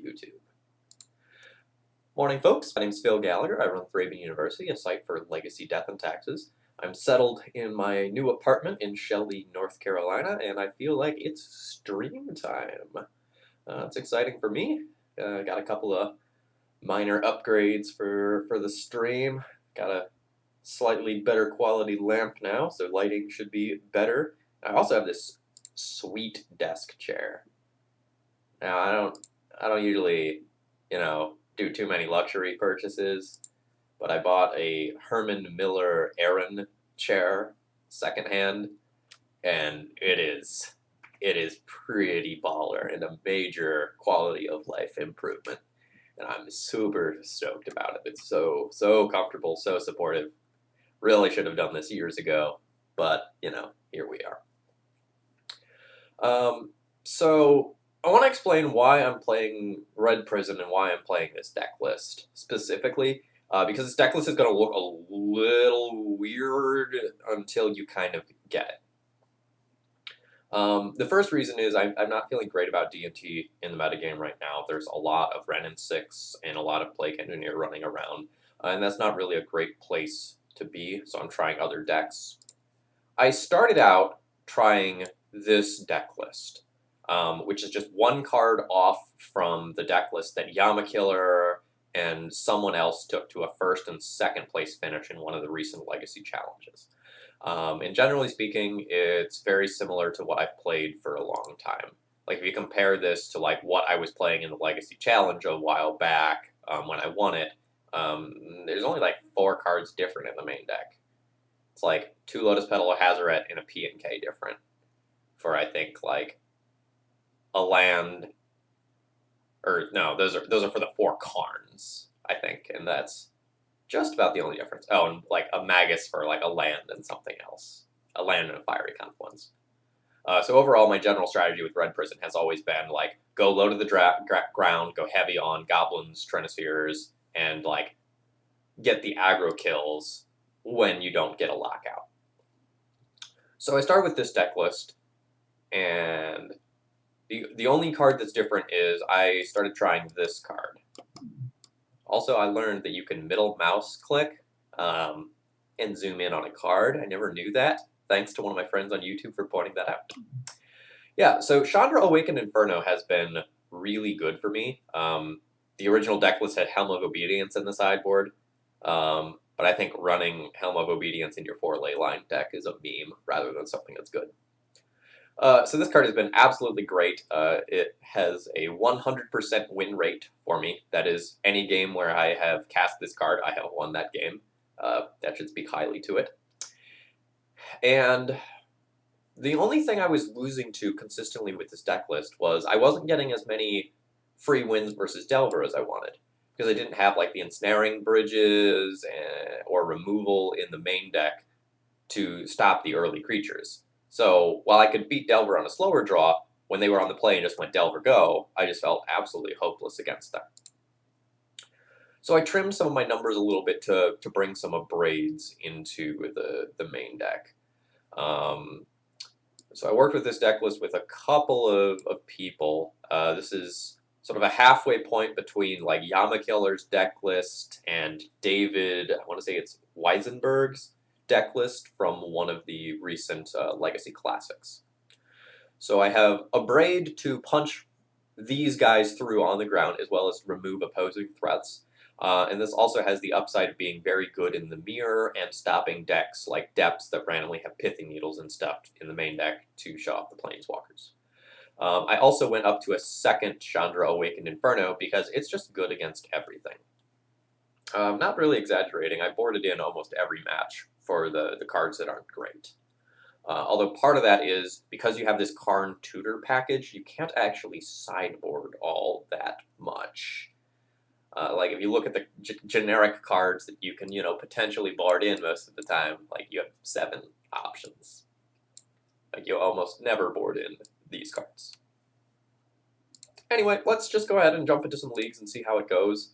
YouTube. Morning, folks. My name's Phil Gallagher. I run ThrabenU University, a site for legacy death and taxes. I'm settled in my new apartment in Shelby, North Carolina, and I feel like it's stream time. It's exciting for me. Got a couple of minor upgrades for the stream. Got a slightly better quality lamp now, so lighting should be better. I also have this sweet desk chair. Now I don't usually, do too many luxury purchases, but I bought a Herman Miller Aran chair secondhand, and it is pretty baller and a major quality of life improvement. And I'm super stoked about it. It's so comfortable, so supportive. Really should have done this years ago, but here we are. So I want to explain why I'm playing Red Prison and why I'm playing this deck list specifically, because this deck list is going to look a little weird until you kind of get it. The first reason is I'm not feeling great about D&T in the metagame right now. There's a lot of Ren and 6 and a lot of Plague Engineer running around, and that's not really a great place to be, so I'm trying other decks. I started out trying this deck list, which is just one card off from the deck list that Yamakiller and someone else took to a first and second place finish in one of the recent Legacy challenges. And generally speaking, it's very similar to what I've played for a long time. Like, if you compare this to like what I was playing in the Legacy Challenge a while back when I won it, there's only like 4 cards different in the main deck. It's like 2 Lotus Petal, a Hazaret, and a P and K different for, I think, like a land, or no, those are for the 4 Karns, I think, and that's just about the only difference. Oh, and like a Magus for like a land and something else, a land and a Fiery Confluence. So overall, my general strategy with Red Prison has always been like go low to the ground, go heavy on Goblins, Trinispheres, and like get the aggro kills when you don't get a lockout. So I start with this deck list, and the only card that's different is I started trying this card. Also, I learned that you can middle mouse click and zoom in on a card. I never knew that. Thanks to one of my friends on YouTube for pointing that out. Yeah, so Chandra Awakened Inferno has been really good for me. The original deck list had Helm of Obedience in the sideboard, but I think running Helm of Obedience in your 4 ley line deck is a meme rather than something that's good. So this card has been absolutely great. It has a 100% win rate for me. That is, any game where I have cast this card, I have won that game. That should speak highly to it. And the only thing I was losing to consistently with this deck list was I wasn't getting as many free wins versus Delver as I wanted, because I didn't have like the ensnaring bridges or removal in the main deck to stop the early creatures. So while I could beat Delver on a slower draw, when they were on the play and just went Delver go, I just felt absolutely hopeless against them. So I trimmed some of my numbers a little bit to bring some abrades into the main deck. So I worked with this deck list with a couple of people. This is sort of a halfway point between like Yamakiller's deck list and David, I want to say it's Weisenberg's deck list from one of the recent Legacy Classics. So I have Abrade to punch these guys through on the ground as well as remove opposing threats. And this also has the upside of being very good in the mirror and stopping decks like Depths that randomly have Pithing Needles and stuff in the main deck to show off the Planeswalkers. I also went up to a second Chandra Awakened Inferno because it's just good against everything. Not really exaggerating, I boarded in almost every match for the cards that aren't great. Although part of that is, because you have this Karn Tutor package, you can't actually sideboard all that much. Like, if you look at the generic cards that you can, potentially board in most of the time, like, you have 7 options. Like, you almost never board in these cards. Anyway, let's just go ahead and jump into some leagues and see how it goes.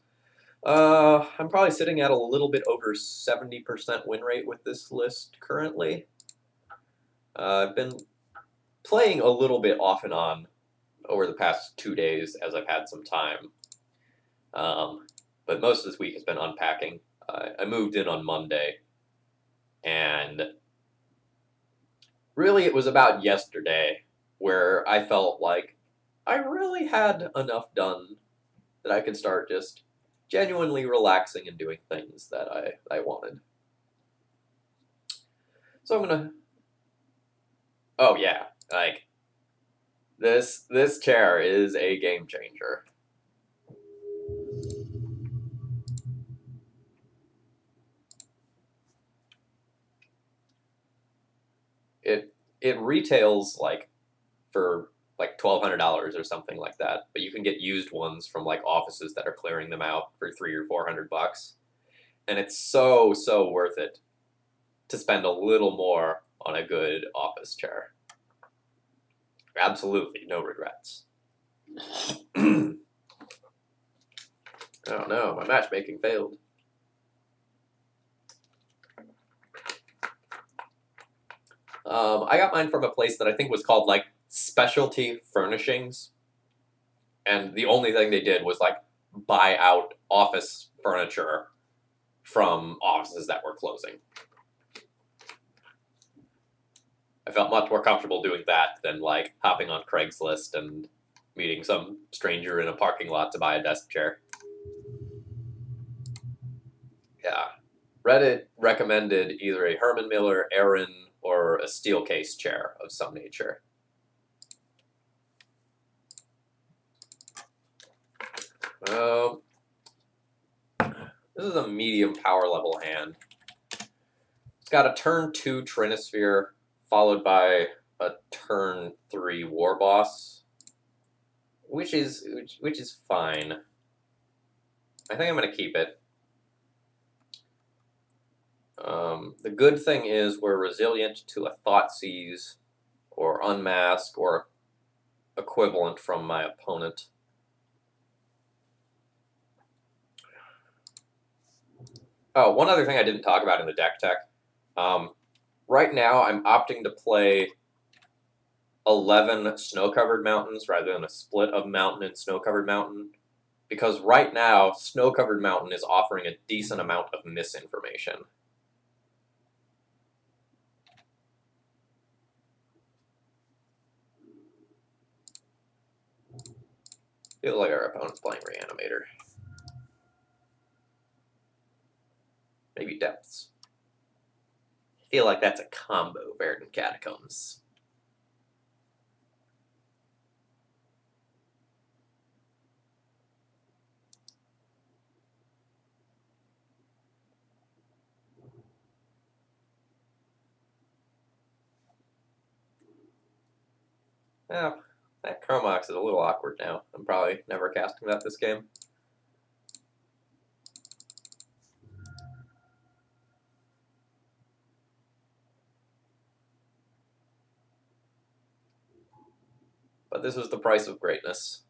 I'm probably sitting at a little bit over 70% win rate with this list currently. I've been playing a little bit off and on over the past 2 days as I've had some time. But most of this week has been unpacking. I moved in on Monday, and really it was about yesterday where I felt like I really had enough done that I could start just genuinely relaxing and doing things that I wanted. So I'm gonna. Oh yeah, like this chair is a game changer. It retails like for like $1,200 or something like that, but you can get used ones from like offices that are clearing them out for $300 or $400, and it's so worth it to spend a little more on a good office chair. Absolutely no regrets. Oh no, my matchmaking failed. I got mine from a place that I think was called like Specialty Furnishings, and the only thing they did was like buy out office furniture from offices that were closing. I felt much more comfortable doing that than like hopping on Craigslist and meeting some stranger in a parking lot to buy a desk chair. Yeah. Reddit recommended either a Herman Miller, Aaron, or a steel case chair of some nature. Um, this is a medium power level hand. It's got a turn 2 Trinisphere followed by a turn 3 War Boss, which is fine. I think I'm gonna keep it. The good thing is we're resilient to a Thoughtseize or Unmask or equivalent from my opponent. Oh, one other thing I didn't talk about in the deck tech. Right now, I'm opting to play 11 snow-covered mountains rather than a split of mountain and snow-covered mountain, because right now, snow-covered mountain is offering a decent amount of misinformation. Feels like our opponent's playing Reanimator. Maybe Depths. I feel like that's a combo Verdant Catacombs. Yeah, that Chromox is a little awkward now. I'm probably never casting that this game. But this was the price of greatness.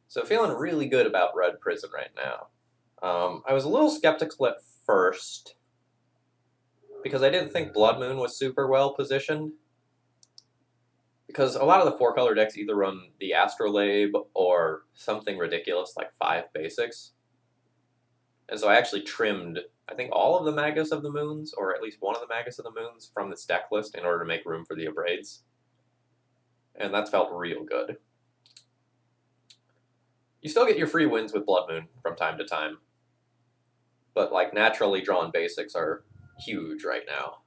So feeling really good about Red Prison right now. I was a little skeptical at first because I didn't think Blood Moon was super well positioned. Because a lot of the 4-color decks either run the Astrolabe or something ridiculous like 5 basics. And so I actually trimmed, I think, all of the Magus of the Moons, or at least one of the Magus of the Moons, from this deck list in order to make room for the Abrades. And that's felt real good. You still get your free wins with Blood Moon from time to time. But, like, naturally drawn basics are huge right now.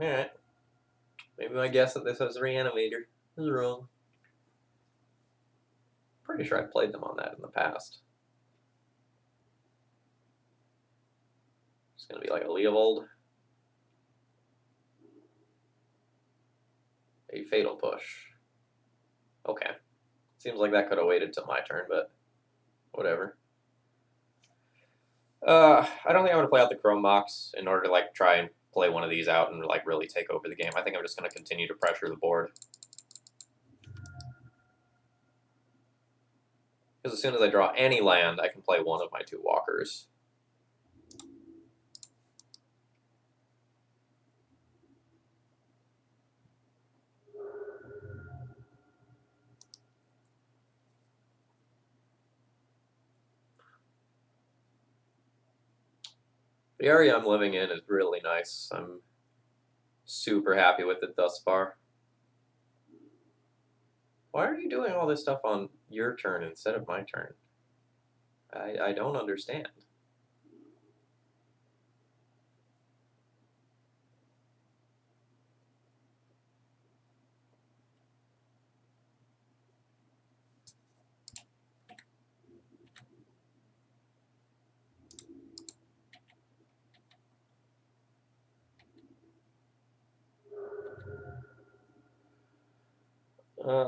Alright. Maybe my guess that this was Reanimator is wrong. Pretty sure I've played them on that in the past. It's going to be like a Leovold. A Fatal Push. Okay. Seems like that could have waited till my turn, but whatever. I don't think I'm gonna play out the Chrome Mox in order to like try and play one of these out and like really take over the game. I think I'm just gonna continue to pressure the board. Because as soon as I draw any land, I can play one of my 2 walkers. The area I'm living in is really nice. I'm super happy with it thus far. Why are you doing all this stuff on your turn instead of my turn? I don't understand.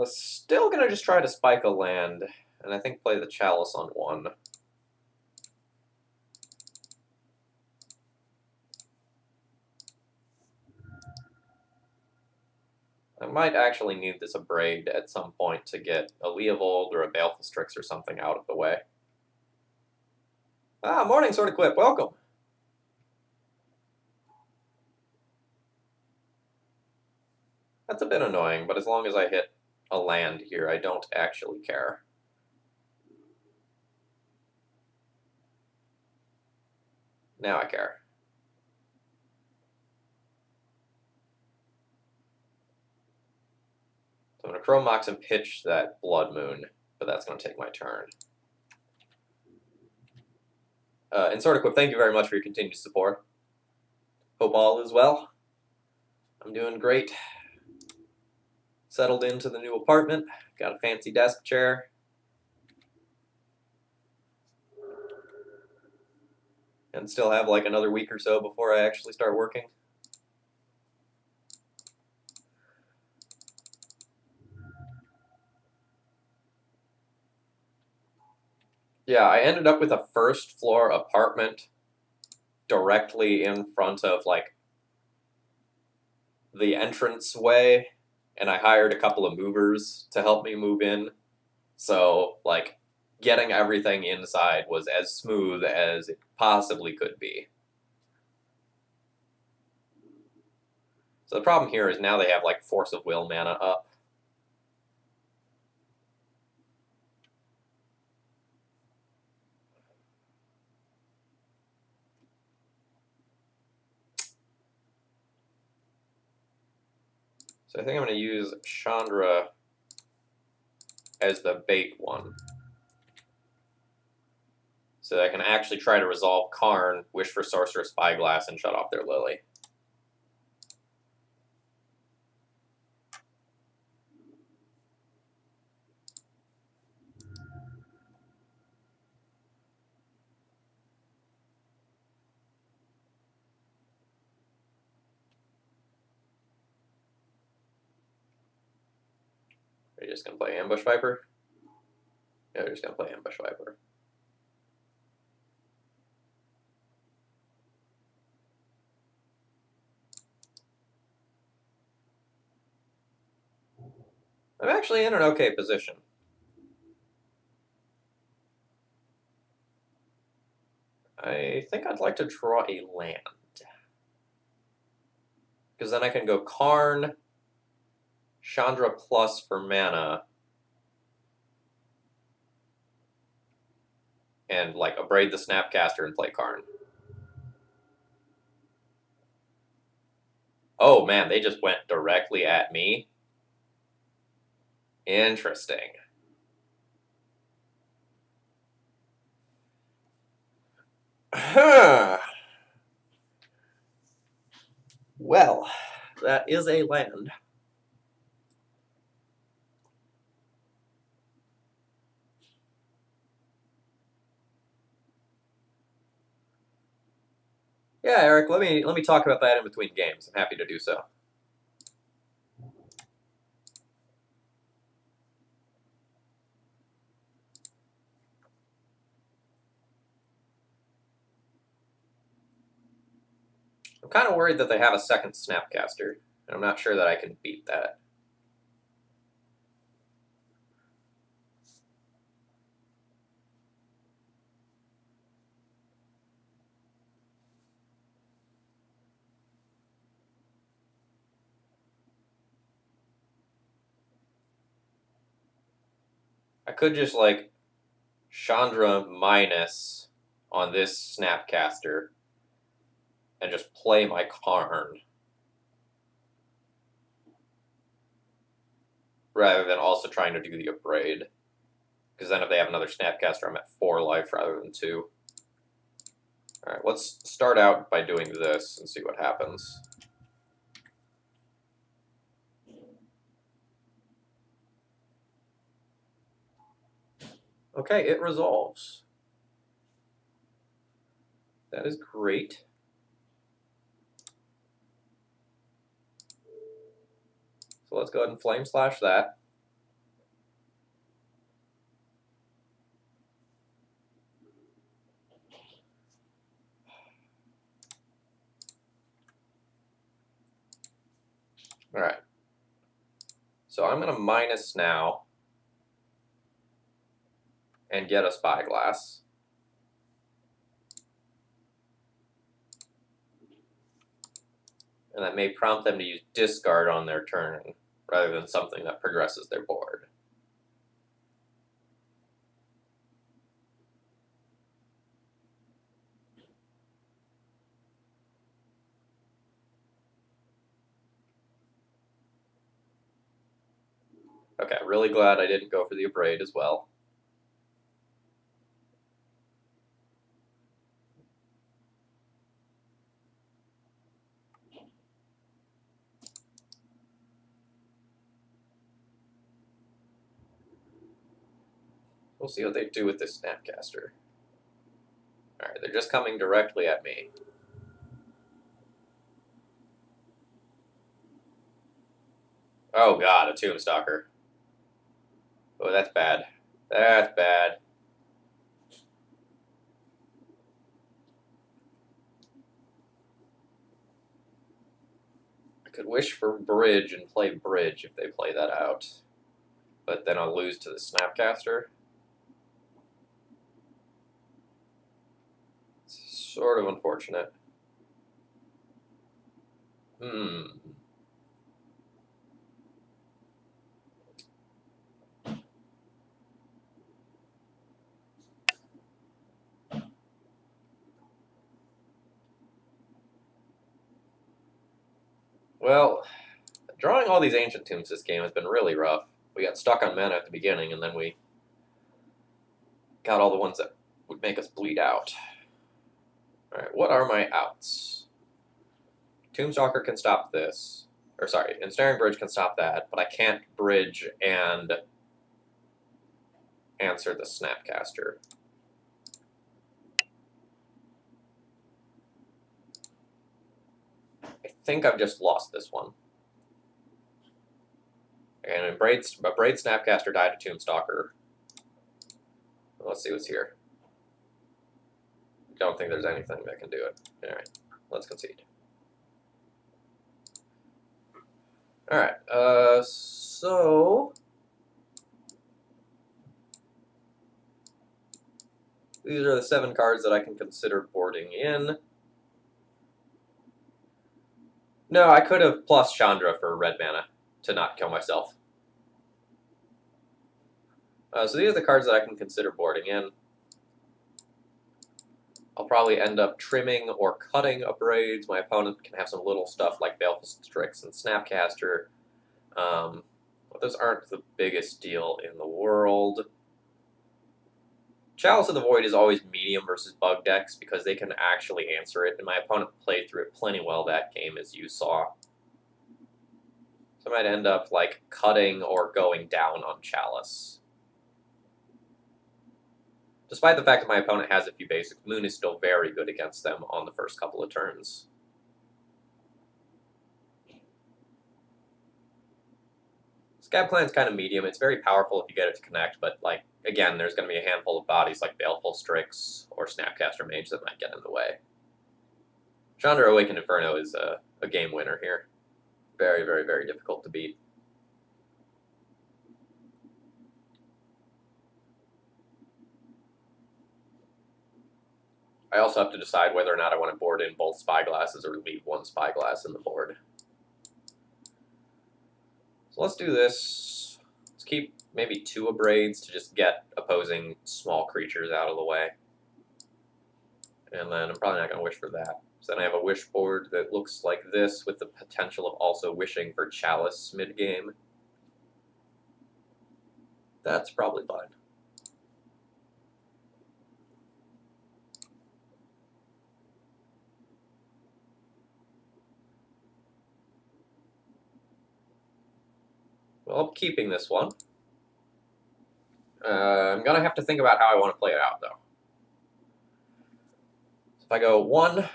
Still gonna just try to spike a land, and I think play the Chalice on 1. I might actually need this Abrade at some point to get a Leovold or a Baleful Strix or something out of the way. Ah, morning, Sword Equip, welcome! That's a bit annoying, but as long as I hit a land here, I don't actually care. Now I care. So I'm going to Chrome Mox and pitch that Blood Moon, but that's going to take my turn. And Sword Equip, thank you very much for your continued support. Hope all is well. I'm doing great. Settled into the new apartment. Got a fancy desk chair. And still have like another week or so before I actually start working. Yeah, I ended up with a first floor apartment directly in front of like the entrance way, and I hired a couple of movers to help me move in. So like getting everything inside was as smooth as it possibly could be. So the problem here is now they have like Force of Will mana up. So I think I'm going to use Chandra as the bait one. So that I can actually try to resolve Karn, Wish for Sorcerer, Spyglass, and shut off their Lily. Are you just going to play Ambush Viper? Yeah, we're just going to play Ambush Viper. I'm actually in an okay position. I think I'd like to draw a land. Because then I can go Karn, Chandra plus for mana, and like Abrade the Snapcaster and play Karn. Oh man, they just went directly at me. Interesting. Well, that is a land. Yeah, Eric, let me talk about that in between games. I'm happy to do so. I'm kind of worried that they have a second Snapcaster, and I'm not sure that I can beat that. I could just, like, Chandra minus on this Snapcaster and just play my Karn, rather than also trying to do the Abrade. Because then if they have another Snapcaster, I'm at 4 life rather than 2. Alright, let's start out by doing this and see what happens. Okay, it resolves. That is great. So let's go ahead and Flame Slash that. Alright. So I'm going to minus now and get a Spyglass. And that may prompt them to use Discard on their turn, rather than something that progresses their board. Okay, really glad I didn't go for the Abrade as well. We'll see what they do with this Snapcaster. Alright, they're just coming directly at me. Oh god, a Tombstalker. Oh, that's bad. That's bad. I could wish for Bridge and play Bridge if they play that out. But then I'll lose to the Snapcaster. It's sort of unfortunate. Well, drawing all these Ancient Tombs this game has been really rough. We got stuck on mana at the beginning, and then we got all the ones that would make us bleed out. Alright, what are my outs? Tombstalker can stop this. Or sorry, Ensnaring Bridge can stop that, but I can't Bridge and answer the Snapcaster. I think I've just lost this one. And a Braid Snapcaster died to Tombstalker. Let's see what's here. Don't think there's anything that can do it. Alright, let's concede. Alright, so... these are the 7 cards that I can consider boarding in. No, I could have plus Chandra for red mana to not kill myself. So these are the cards that I can consider boarding in. I'll probably end up trimming or cutting Abrades. My opponent can have some little stuff like Baleful Strix and Snapcaster. But those aren't the biggest deal in the world. Chalice of the Void is always medium versus bug decks because they can actually answer it, and my opponent played through it plenty well that game, as you saw. So I might end up like cutting or going down on Chalice. Despite the fact that my opponent has a few basics, Moon is still very good against them on the first couple of turns. Scab Clan's kind of medium. It's very powerful if you get it to connect, but like again, there's going to be a handful of bodies like Baleful Strix or Snapcaster Mage that might get in the way. Chandra Awakened Inferno is a game winner here. Very, very, very difficult to beat. I also have to decide whether or not I want to board in both spyglasses or leave one spyglass in the board. So let's do this. Let's keep maybe 2 Abrades to just get opposing small creatures out of the way. And then I'm probably not going to wish for that. So then I have a wish board that looks like this with the potential of also wishing for Chalice mid-game. That's probably fine. Well, I'm keeping this one. I'm going to have to think about how I want to play it out, though. So if I go 1,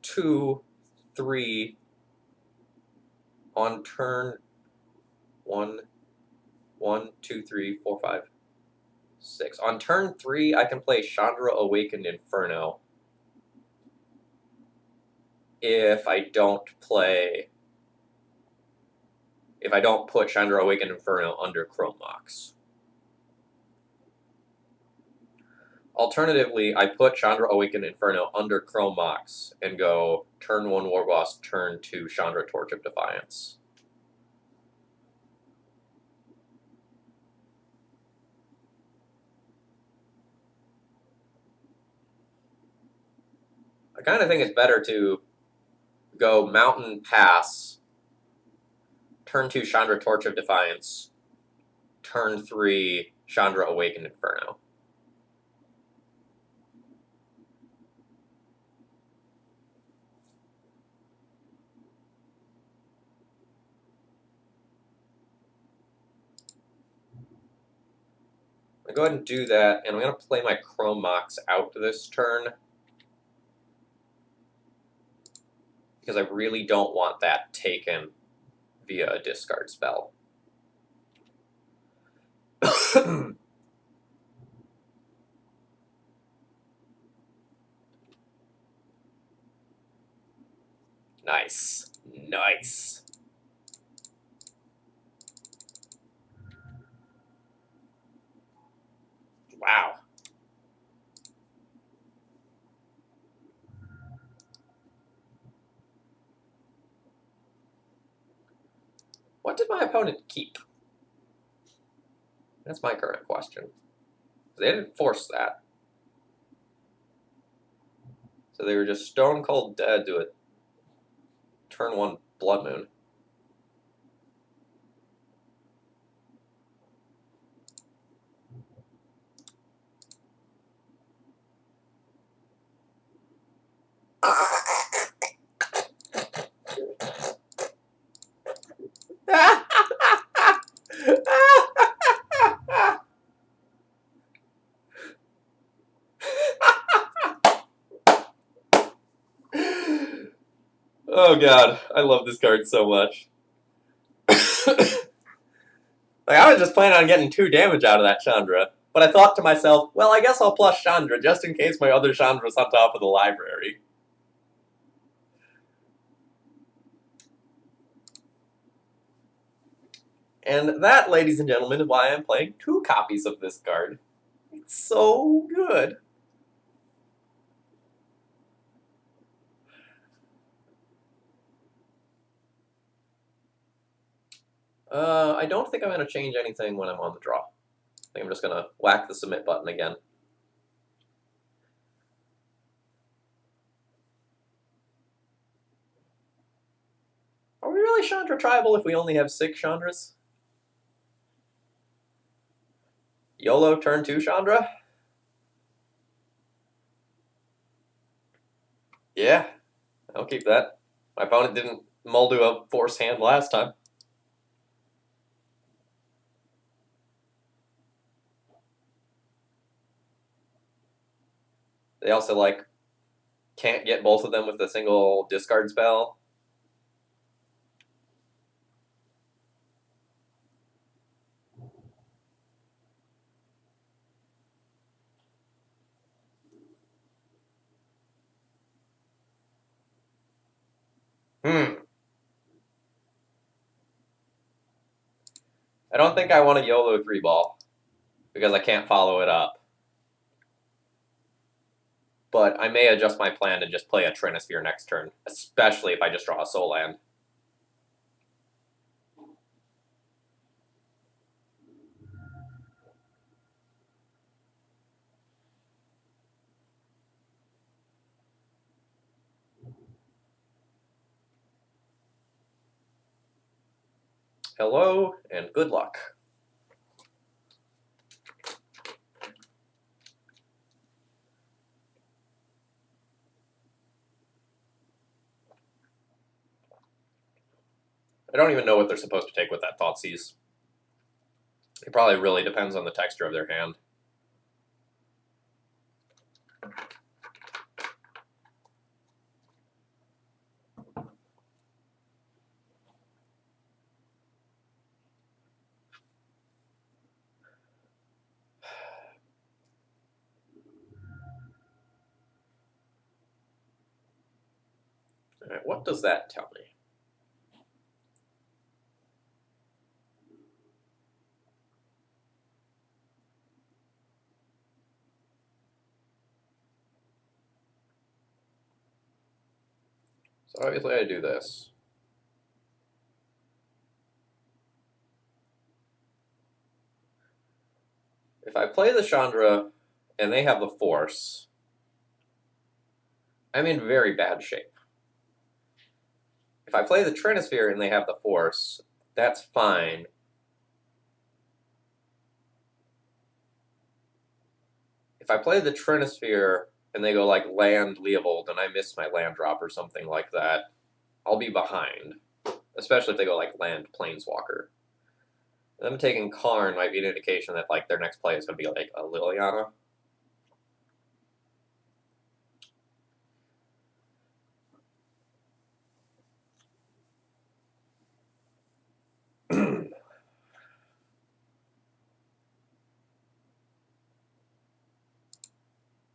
2, 3, on turn 1, 2, 3, 4, 5, 6. On turn 3, I can play Chandra Awakened Inferno if I don't put Chandra Awakened Inferno under Chrome Mox. Alternatively, I put Chandra Awakened Inferno under Chrome Mox and go turn 1 War Boss, turn 2 Chandra Torch of Defiance. I kind of think it's better to go Mountain Pass, turn 2 Chandra Torch of Defiance, turn 3 Chandra Awakened Inferno. I'm going to go ahead and do that, and I'm going to play my Chrome Mox out this turn because I really don't want that taken via a discard spell. Nice. Nice. Wow. What did my opponent keep? That's my current question. They didn't force that. So they were just stone cold dead to a turn 1 Blood Moon. Oh god, I love this card so much. Like, I was just planning on getting 2 damage out of that Chandra, but I thought to myself, well, I guess I'll plus Chandra just in case my other Chandra's on top of the library. And that, ladies and gentlemen, is why I'm playing 2 copies of this card. It's so good. I don't think I'm going to change anything when I'm on the draw. I think I'm just going to whack the submit button again. Are we really Chandra tribal if we only have 6 Chandras? YOLO turn 2 Chandra? Yeah, I'll keep that. My opponent didn't mull to a force hand last time. They also, like, can't get both of them with a single discard spell. I don't think I want a YOLO 3-ball because I can't follow it up. But I may adjust my plan to just play a Trinisphere next turn, especially if I just draw a Soul Land. Hello, and good luck. I don't even know what they're supposed to take with that Thoughtseize. It probably really depends on the texture of their hand. All right, what does that tell me? So obviously I do this. If I play the Chandra and they have the Force, I'm in very bad shape. If I play the Trinisphere and they have the Force, that's fine. If I play the Trinisphere and they go like land Leovold and I miss my land drop or something like that, I'll be behind. Especially if they go like land Planeswalker. Them taking Karn might be an indication that like their next play is going to be like a Liliana.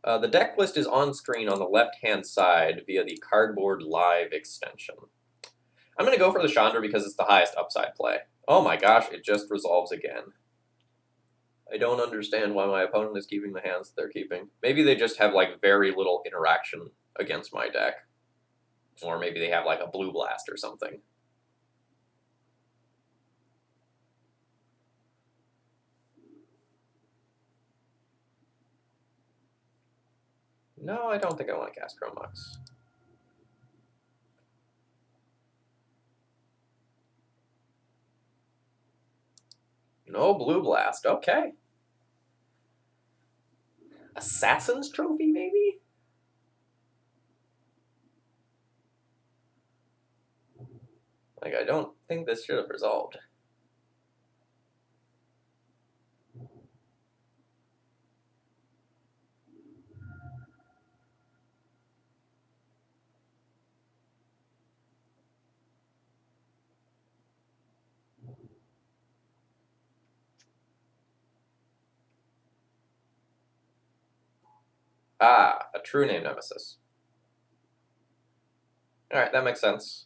The deck list is on screen on the left-hand side via the Cardboard Live extension. I'm going to go for the Chandra because it's the highest upside play. Oh my gosh, it just resolves again. I don't understand why my opponent is keeping the hands they're keeping. Maybe they just have like very little interaction against my deck. Or maybe they have like a Blue Blast or something. No, I don't think I want to cast Chrome Mox. No Blue Blast, okay. Assassin's Trophy, maybe? Like, I don't think this should have resolved. Ah, a True Name Nemesis. Alright, that makes sense.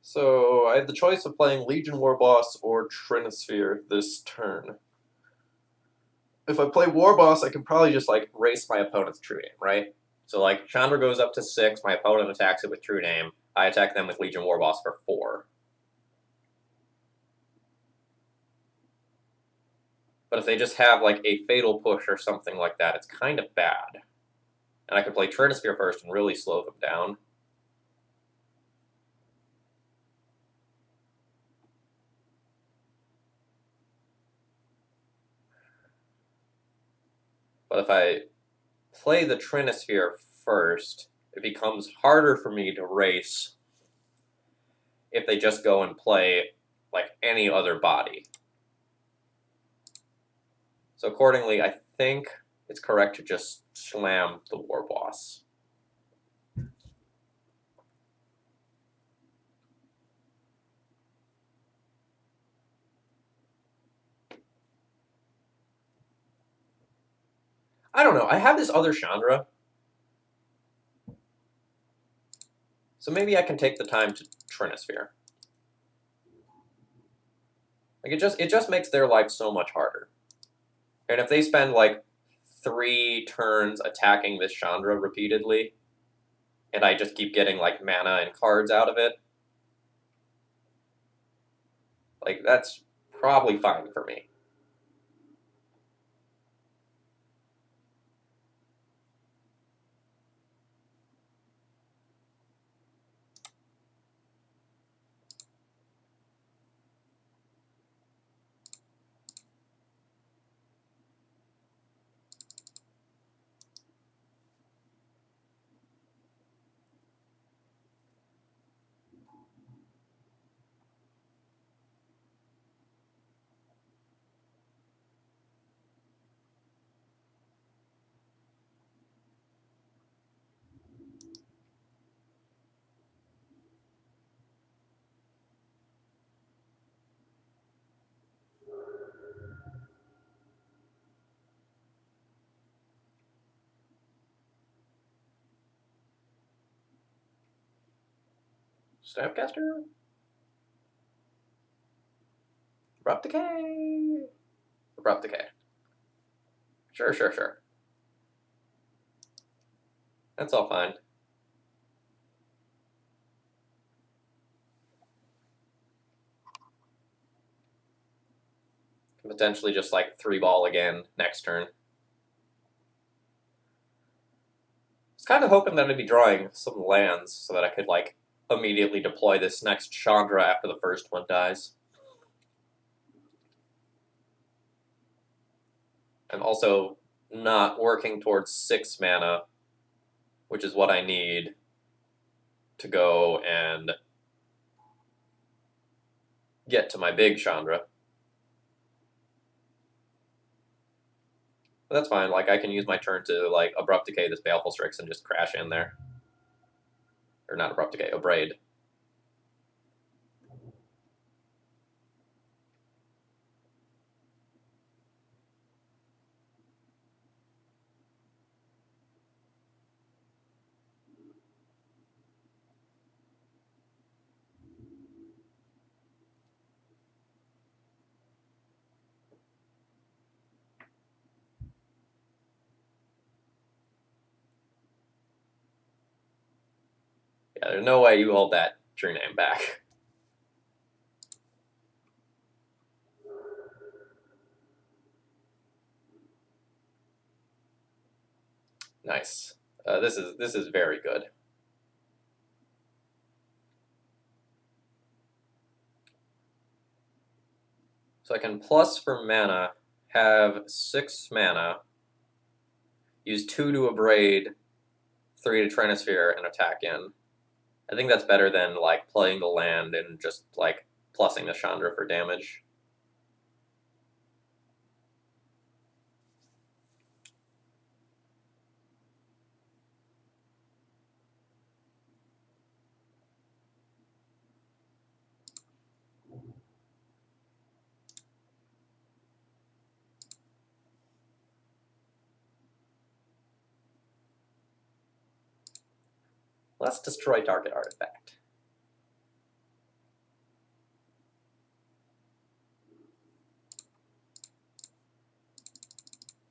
So, I have the choice of playing Legion Warboss or Trinisphere this turn. If I play Warboss, I can probably just, like, race my opponent's True Name, right? So, like, Chandra goes up to 6, my opponent attacks it with True Name, I attack them with Legion Warboss for 4. But if they just have, like, a Fatal Push or something like that, it's kind of bad. And I could play Trinisphere first and really slow them down. But if I play the Trinisphere first, it becomes harder for me to race if they just go and play like any other body. So accordingly, I think it's correct to just slam the Warboss. I don't know. I have this other Chandra, so maybe I can take the time to Trinisphere. Like it just makes their life so much harder. And if they spend like 3 turns attacking this Chandra repeatedly, and I just keep getting like mana and cards out of it, like that's probably fine for me. Snapcaster? Abrupt Decay? Abrupt Decay. Sure, sure, sure. That's all fine. Potentially just like 3-ball again next turn. I was kind of hoping that I'd be drawing some lands so that I could like immediately deploy this next Chandra after the first one dies. I'm also not working towards 6 mana, which is what I need to go and get to my big Chandra. But that's fine. Like I can use my turn to like Abrupt Decay this Baleful Strix and just crash in there. Or not Abrupt Decay, Abrade. Yeah, there's no way you hold that true name back. Nice. This is very good. So I can plus for mana, have 6 mana, use 2 to Abrade, 3 to Trinisphere, and attack in. I think that's better than like playing the land and just like plussing the Chandra for damage. Let's destroy target artifact.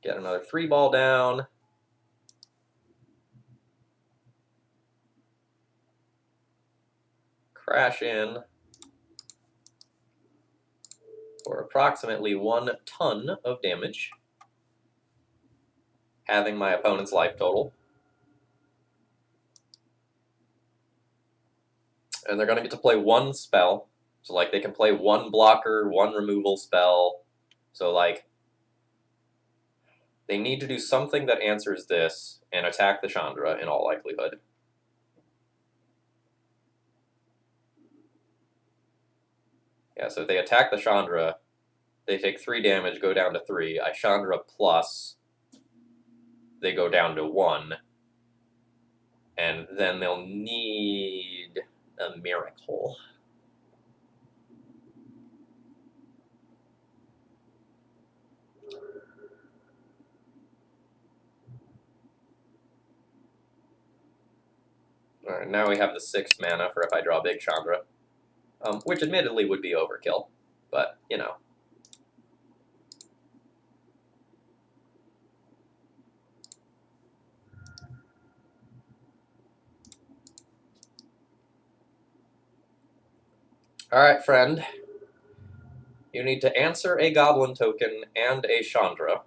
Get another 3-ball down. Crash in for approximately 1 ton of damage, having my opponent's life total. And they're going to get to play 1 spell. So, like, they can play 1 blocker, 1 removal spell. So, like, they need to do something that answers this and attack the Chandra in all likelihood. Yeah, so if they attack the Chandra, they take 3 damage, go down to 3. I Chandra plus, they go down to 1. And then they'll need a miracle. Alright, now we have the 6 mana for if I draw big Chandra. Which admittedly would be overkill, but, you know. Alright, friend. You need to answer a Goblin token and a Chandra.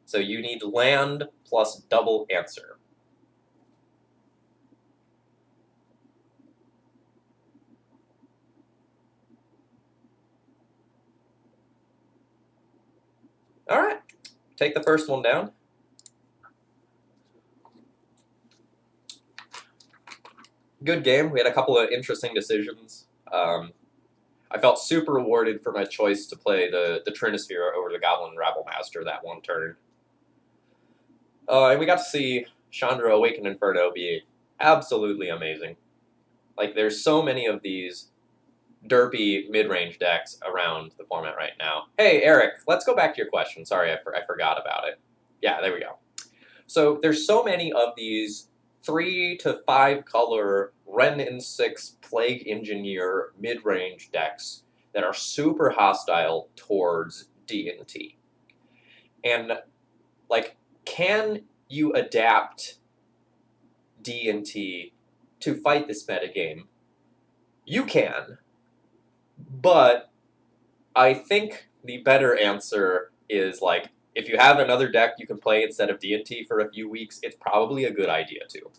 So you need land plus double answer. Alright. Take the first one down. Good game. We had a couple of interesting decisions. I felt super rewarded for my choice to play the Trinisphere over the Goblin Rabble Master that one turn. And we got to see Chandra Awaken Inferno be absolutely amazing. Like, there's so many of these derpy mid-range decks around the format right now. Hey, Eric, let's go back to your question. Sorry, I forgot about it. Yeah, there we go. So there's so many of these 3 to 5 color Ren and 6 Plague Engineer mid-range decks that are super hostile towards D&T. And, like, can you adapt D&T to fight this metagame? You can, but I think the better answer is, like, if you have another deck you can play instead of D&T for a few weeks, it's probably a good idea too.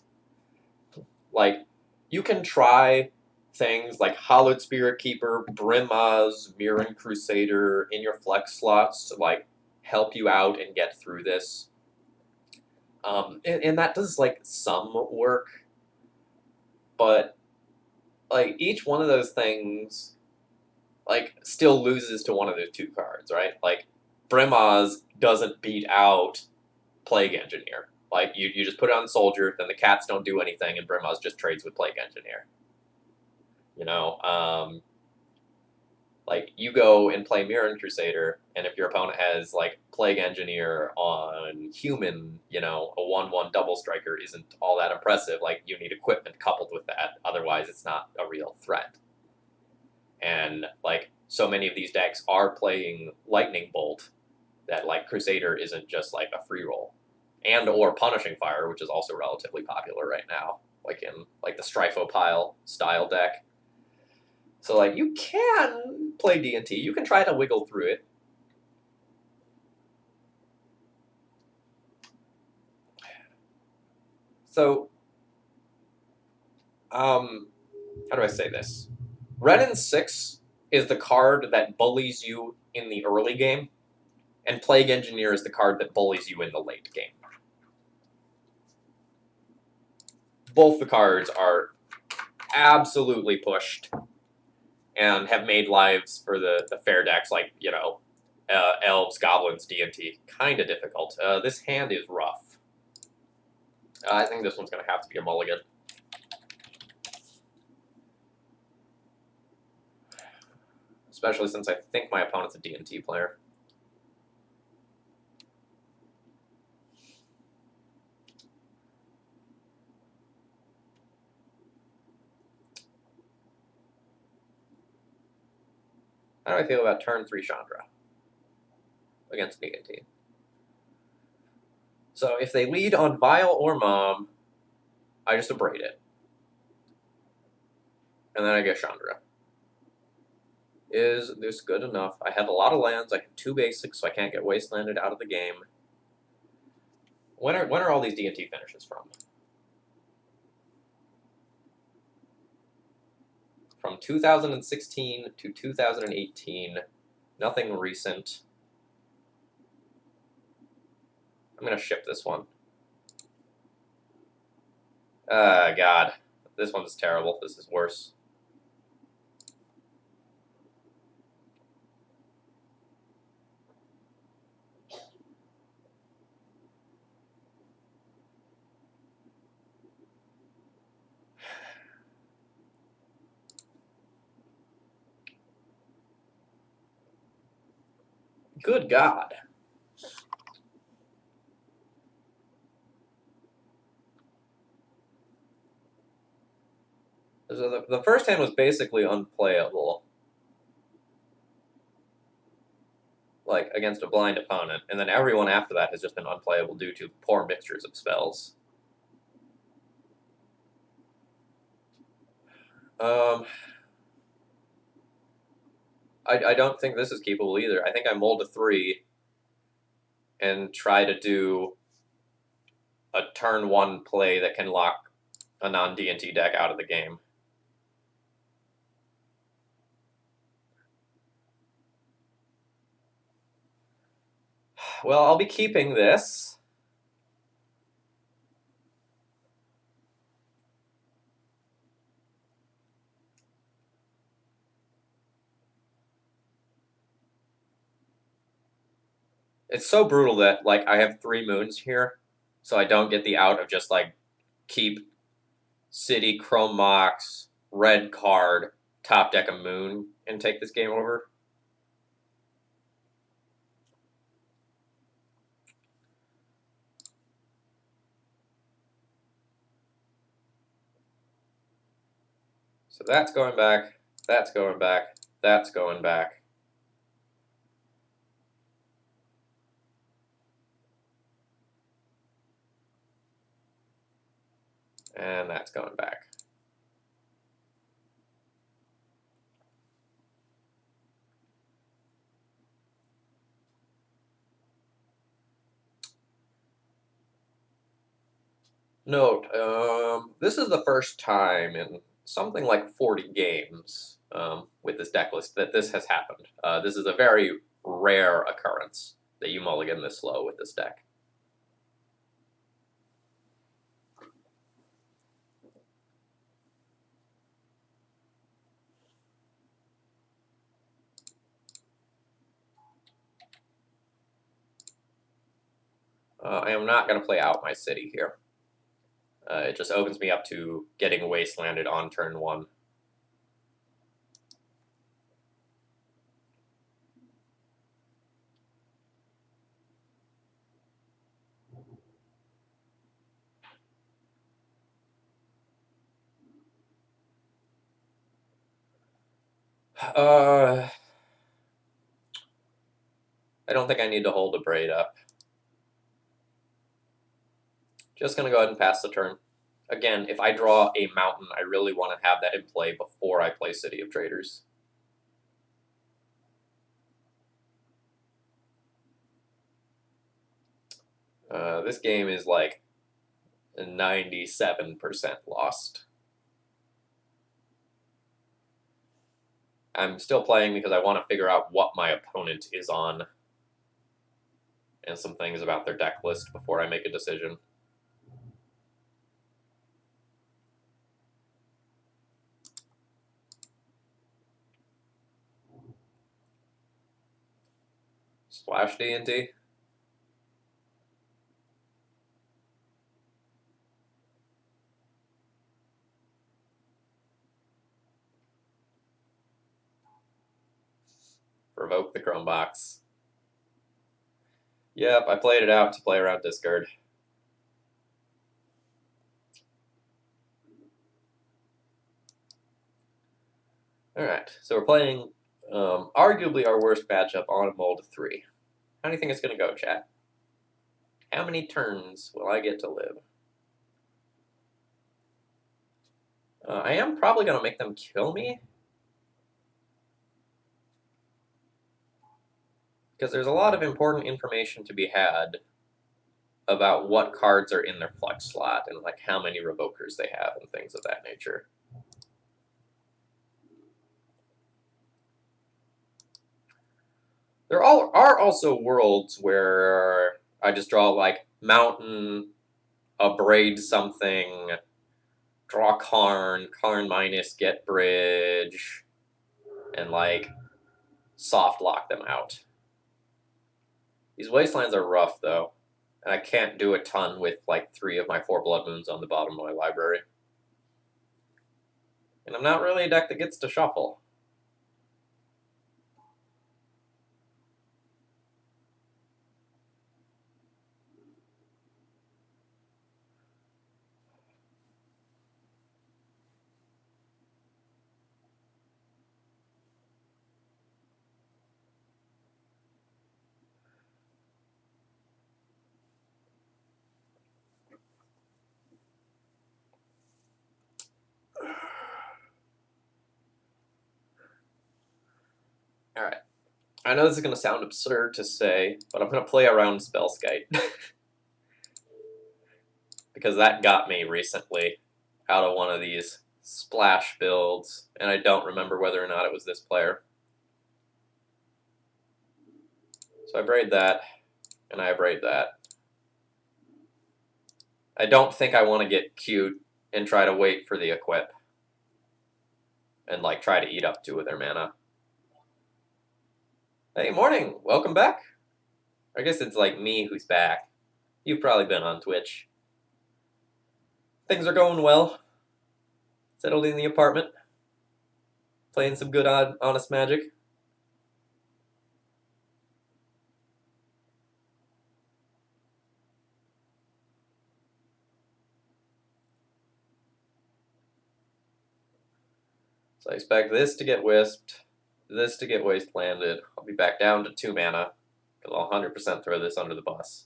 Like, you can try things like Hallowed Spirit Keeper, Brimaz, Mirren Crusader in your flex slots to, like, help you out and get through this. And that does, like, some work, but, like, each one of those things, like, still loses to one of those 2 cards, right? Like, Brimaz doesn't beat out Plague Engineer. Like, you just put it on Soldier, then the cats don't do anything, and Brimaz just trades with Plague Engineer. You know, like, you go and play Mirren Crusader, and if your opponent has, like, Plague Engineer on Human, you know, a 1/1 double striker isn't all that impressive. Like, you need equipment coupled with that, otherwise it's not a real threat. And, like, so many of these decks are playing Lightning Bolt that, like, Crusader isn't just, like, a free roll. And or Punishing Fire, which is also relatively popular right now, like in, like, the Strifopile style deck. So, like, you can play D&T. You can try to wiggle through it. So, how do I say this? Ren 6 is the card that bullies you in the early game, and Plague Engineer is the card that bullies you in the late game. Both the cards are absolutely pushed and have made lives for the fair decks, like, you know, Elves, Goblins, D&T, kind of difficult. This hand is rough. I think this one's going to have to be a mulligan. Especially since I think my opponent's a D&T player. How do I feel about turn 3 Chandra against D&T? So if they lead on Vile or Mom, I just abrade it. And then I get Chandra. Is this good enough? I have a lot of lands. I have 2 basics, so I can't get wastelanded out of the game. When are all these D&T finishes from? From 2016 to 2018. Nothing recent. I'm going to ship this one. God. This one's terrible. This is worse. Good God. So the first hand was basically unplayable, like against a blind opponent, and then everyone after that has just been unplayable due to poor mixtures of spells. Um, I don't think this is keepable either. I think I mold a 3 and try to do a turn 1 play that can lock a non-D&T deck out of the game. Well, I'll be keeping this. It's so brutal that, like, I have 3 moons here, so I don't get the out of just, like, keep city, chrome mox, red card, top deck a moon, and take this game over. So that's going back, that's going back, that's going back. And that's going back. Note, this is the first time in something like 40 games with this deck list that this has happened. This is a very rare occurrence that you mulligan this slow with this deck. I am not going to play out my city here. It just opens me up to getting wastelanded on turn 1. I don't think I need to hold a braid up. Just going to go ahead and pass the turn. Again, if I draw a mountain, I really want to have that in play before I play City of Traders. This game is like 97% lost. I'm still playing because I want to figure out what my opponent is on and some things about their deck list before I make a decision. Splash D&D. Provoke the Chrome Box. Yep, I played it out to play around discard. Alright, so we're playing arguably our worst matchup on a mold 3. How do you think it's going to go, chat? How many turns will I get to live? I am probably going to make them kill me. Because there's a lot of important information to be had about what cards are in their flex slot and like how many revokers they have and things of that nature. There are also worlds where I just draw like mountain, abrade something, draw Karn, Karn minus, get bridge, and like soft lock them out. These wastelands are rough though, and I can't do a ton with like 3 of my 4 blood moons on the bottom of my library. And I'm not really a deck that gets to shuffle. I know this is going to sound absurd to say, but I'm going to play around Spellskite. Because that got me recently out of one of these splash builds, and I don't remember whether or not it was this player. So I braid that, and I braid that. I don't think I want to get cute and try to wait for the equip and like try to eat up 2 of their mana. Hey, morning! Welcome back! I guess it's like me who's back. You've probably been on Twitch. Things are going well. Settled in the apartment. Playing some good honest magic. So I expect this to get wisped, this to get wastelanded. I'll be back down to 2 mana, because I'll 100% throw this under the bus.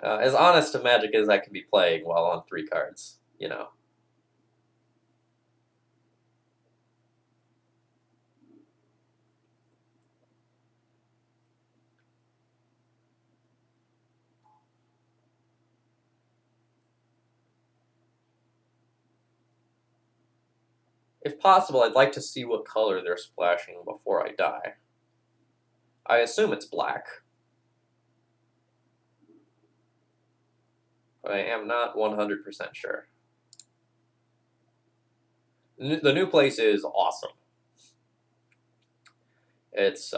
As honest a magic as I can be playing while on 3 cards, you know. If possible, I'd like to see what color they're splashing before I die. I assume it's black. But I am not 100% sure. The new place is awesome. It's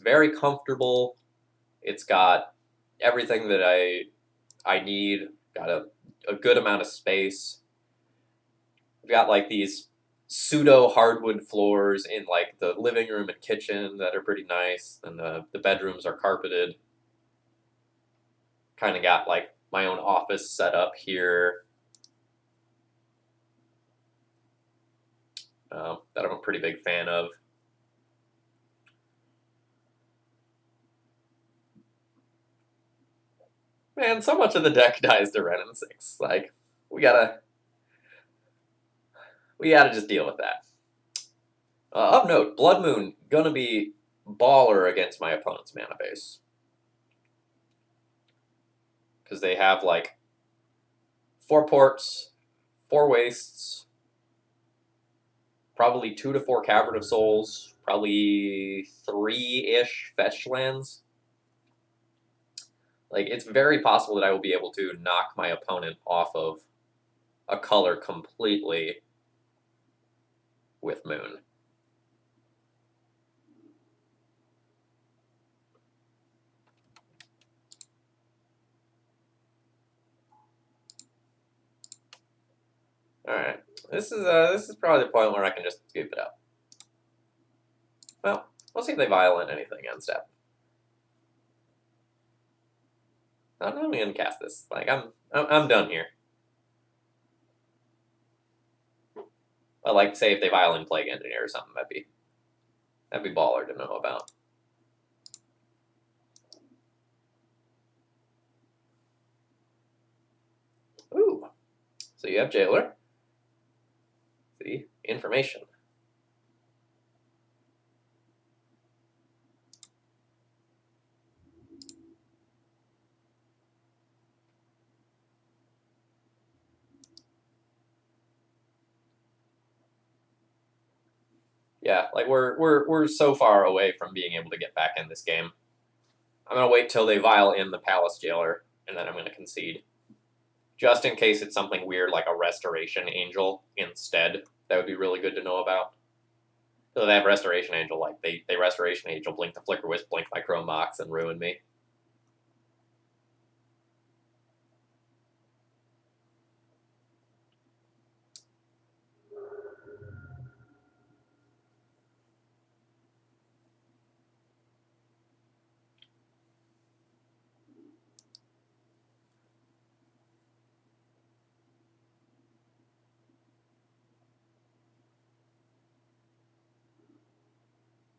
very comfortable. It's got everything that I need. Got a good amount of space. We've got like these pseudo hardwood floors in like the living room and kitchen that are pretty nice, and the bedrooms are carpeted. Kind of got like my own office set up here that I'm a pretty big fan of. Man, so much of the deck dies to Ren and 6. Like, we gotta just deal with that. Of note, Blood Moon gonna be baller against my opponent's mana base. Because they have like 4 ports, 4 wastes, probably 2 to 4 Cavern of Souls, probably 3-ish fetch lands. Like, it's very possible that I will be able to knock my opponent off of a color completely with Moon. All right, this is probably the point where I can just scoop it up. Well, we'll see if they violent anything on step. I'm not even gonna cast this. Like I'm done here. I like say if they violent Plague Engineer or something, that'd be baller to know about. Ooh, so you have Jailer. See, information. Yeah, like we're so far away from being able to get back in this game. I'm gonna wait till they vial in the Palace Jailer, and then I'm gonna concede. Just in case it's something weird like a Restoration Angel instead. That would be really good to know about. So they have Restoration Angel, like they Restoration Angel, blink the Flicker Wisp, blink my Chrome Mox, and ruin me.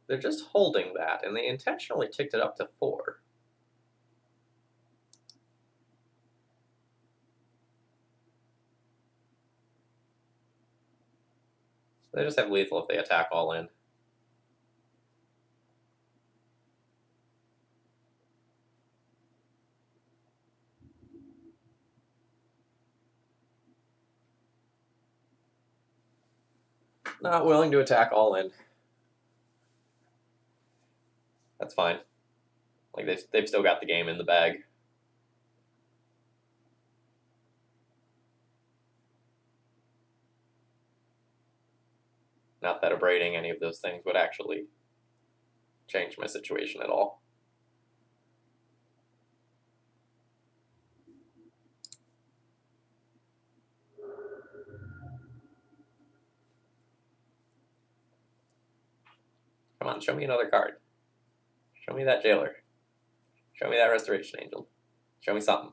They're just holding that, and they intentionally ticked it up to 4. They just have lethal if they attack all in. Not willing to attack all in. That's fine. Like, they've still got the game in the bag. Not that abrading any of those things would actually change my situation at all. Come on, show me another card. Show me that Jailer. Show me that Restoration Angel. Show me something.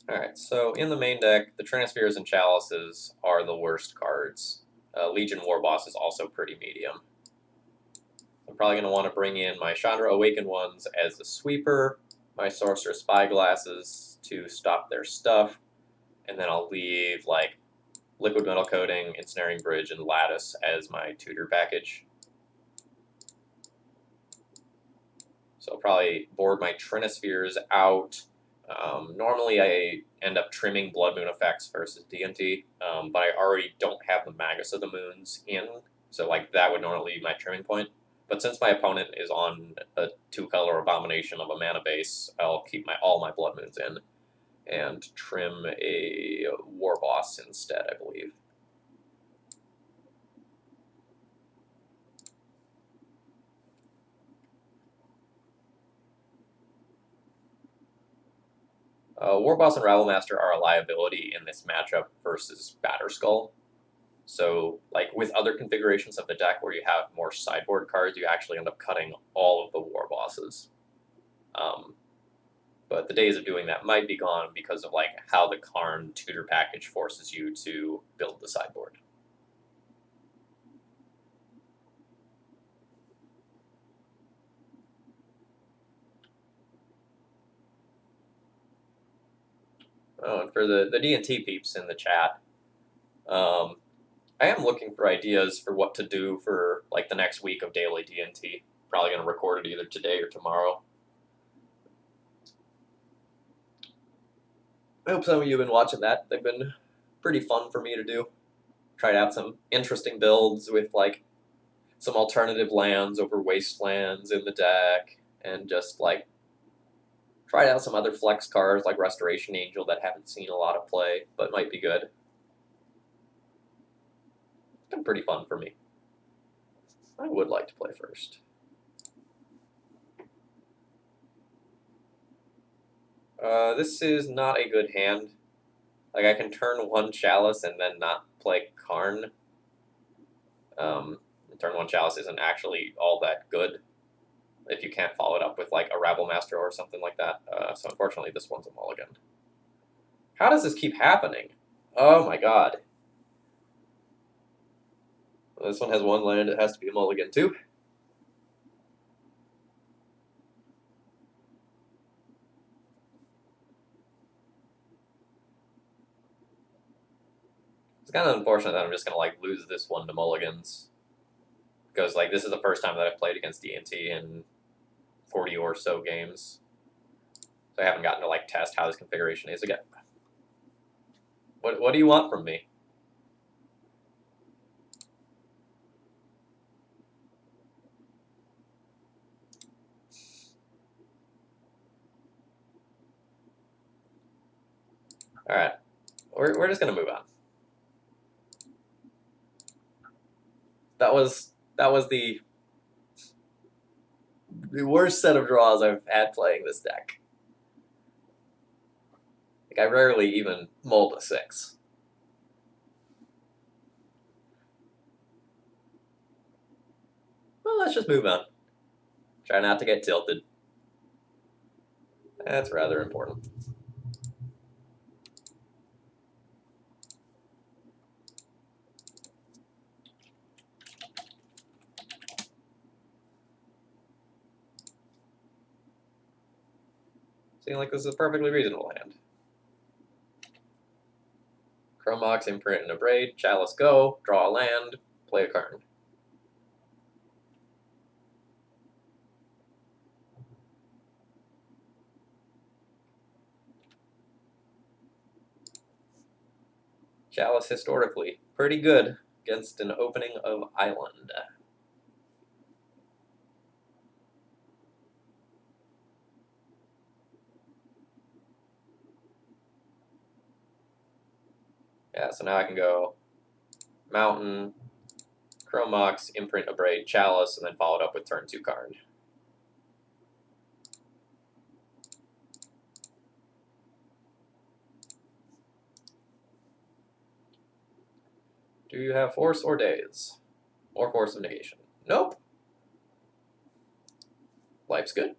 Alright, so in the main deck, the Transfers and Chalices are the worst cards. Legion Warboss is also pretty medium. I'm probably going to want to bring in my Chandra Awakened ones as the sweeper, my Sorcerer Spyglasses to stop their stuff, and then I'll leave like Liquid Metal Coating, Ensnaring Bridge, and Lattice as my tutor package. So I'll probably board my Trinispheres out. Normally I end up trimming Blood Moon effects versus DNT, but I already don't have the Magus of the Moons in, so like that would normally be my trimming point. But since my opponent is on a 2-color abomination of a mana base, I'll keep all my Blood Moons in and trim a Warboss instead, I believe. Warboss and Ravelmaster are a liability in this matchup versus Batterskull. So, like, with other configurations of the deck where you have more sideboard cards, you actually end up cutting all of the Warbosses. But the days of doing that might be gone because of, like, how the Karn tutor package forces you to build the sideboard. Oh, and for the D&T peeps in the chat, I am looking for ideas for what to do for like the next week of daily D&T. Probably going to record it either today or tomorrow. I hope some of you have been watching that. They've been pretty fun for me to do. Tried out some interesting builds with like some alternative lands over wastelands in the deck, and just like tried out some other flex cards like Restoration Angel that haven't seen a lot of play, but might be good. It's been pretty fun for me. I would like to play first. This is not a good hand. Like, I can turn one Chalice and then not play Karn. Turn one Chalice isn't actually all that good if you can't follow it up with, like, a Ravelmaster or something like that. So unfortunately, this one's a mulligan. How does this keep happening? Oh my god. Well, this one has one land, it has to be a mulligan too. It's kind of unfortunate that I'm just going to, like, lose this one to mulligans. Because, like, this is the first time that I've played against D&T in 40 or so games. So I haven't gotten to, like, test how this configuration is again. What do you want from me? Alright. We're just going to move on. That was the worst set of draws I've had playing this deck. Like, I rarely even mulled a 6. Well, let's just move on. Try not to get tilted. That's rather important. Seems like this is a perfectly reasonable hand. Chromox, Imprint, and Abrade. Chalice go. Draw a land. Play a card. Chalice historically pretty good against an opening of Island. Yeah, so now I can go Mountain, Chrome Mox, Imprint, Abrade, Chalice, and then follow it up with turn 2 Karn. Do you have Force or Daze? Or Force of Negation? Nope. Life's good.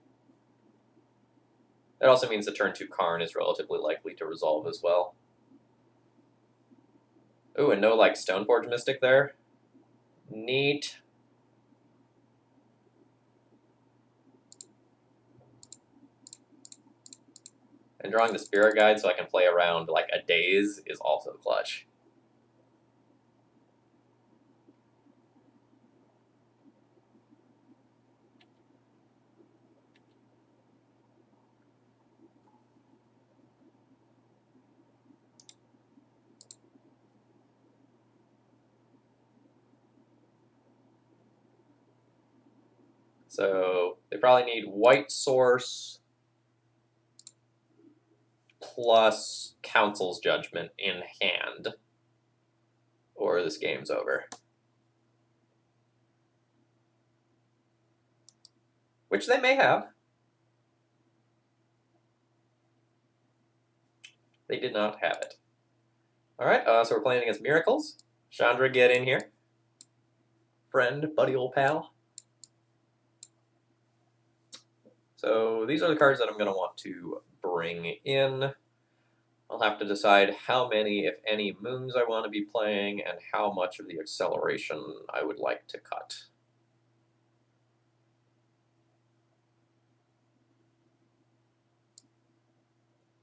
That also means the turn 2 Karn is relatively likely to resolve as well. Ooh, and no, like, Stoneforge Mystic there? Neat. And drawing the Spirit Guide so I can play around, like, a Daze is also clutch. So they probably need White Source plus Council's Judgment in hand, or this game's over. Which they may have. They did not have it. All right, so we're playing against Miracles. Chandra, get in here. Friend, buddy, old pal. So these are the cards that I'm going to want to bring in. I'll have to decide how many, if any, moons I want to be playing and how much of the acceleration I would like to cut.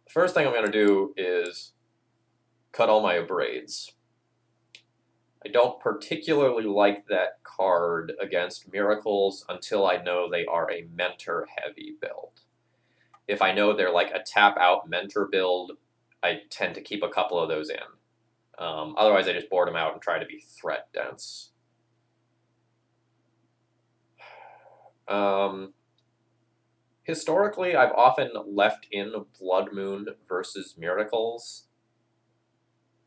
The first thing I'm going to do is cut all my abrades. I don't particularly like that card against Miracles until I know they are a mentor-heavy build. If I know they're like a tap-out mentor build, I tend to keep a couple of those in. Otherwise, I just board them out and try to be threat dense. Historically, I've often left in Blood Moon versus Miracles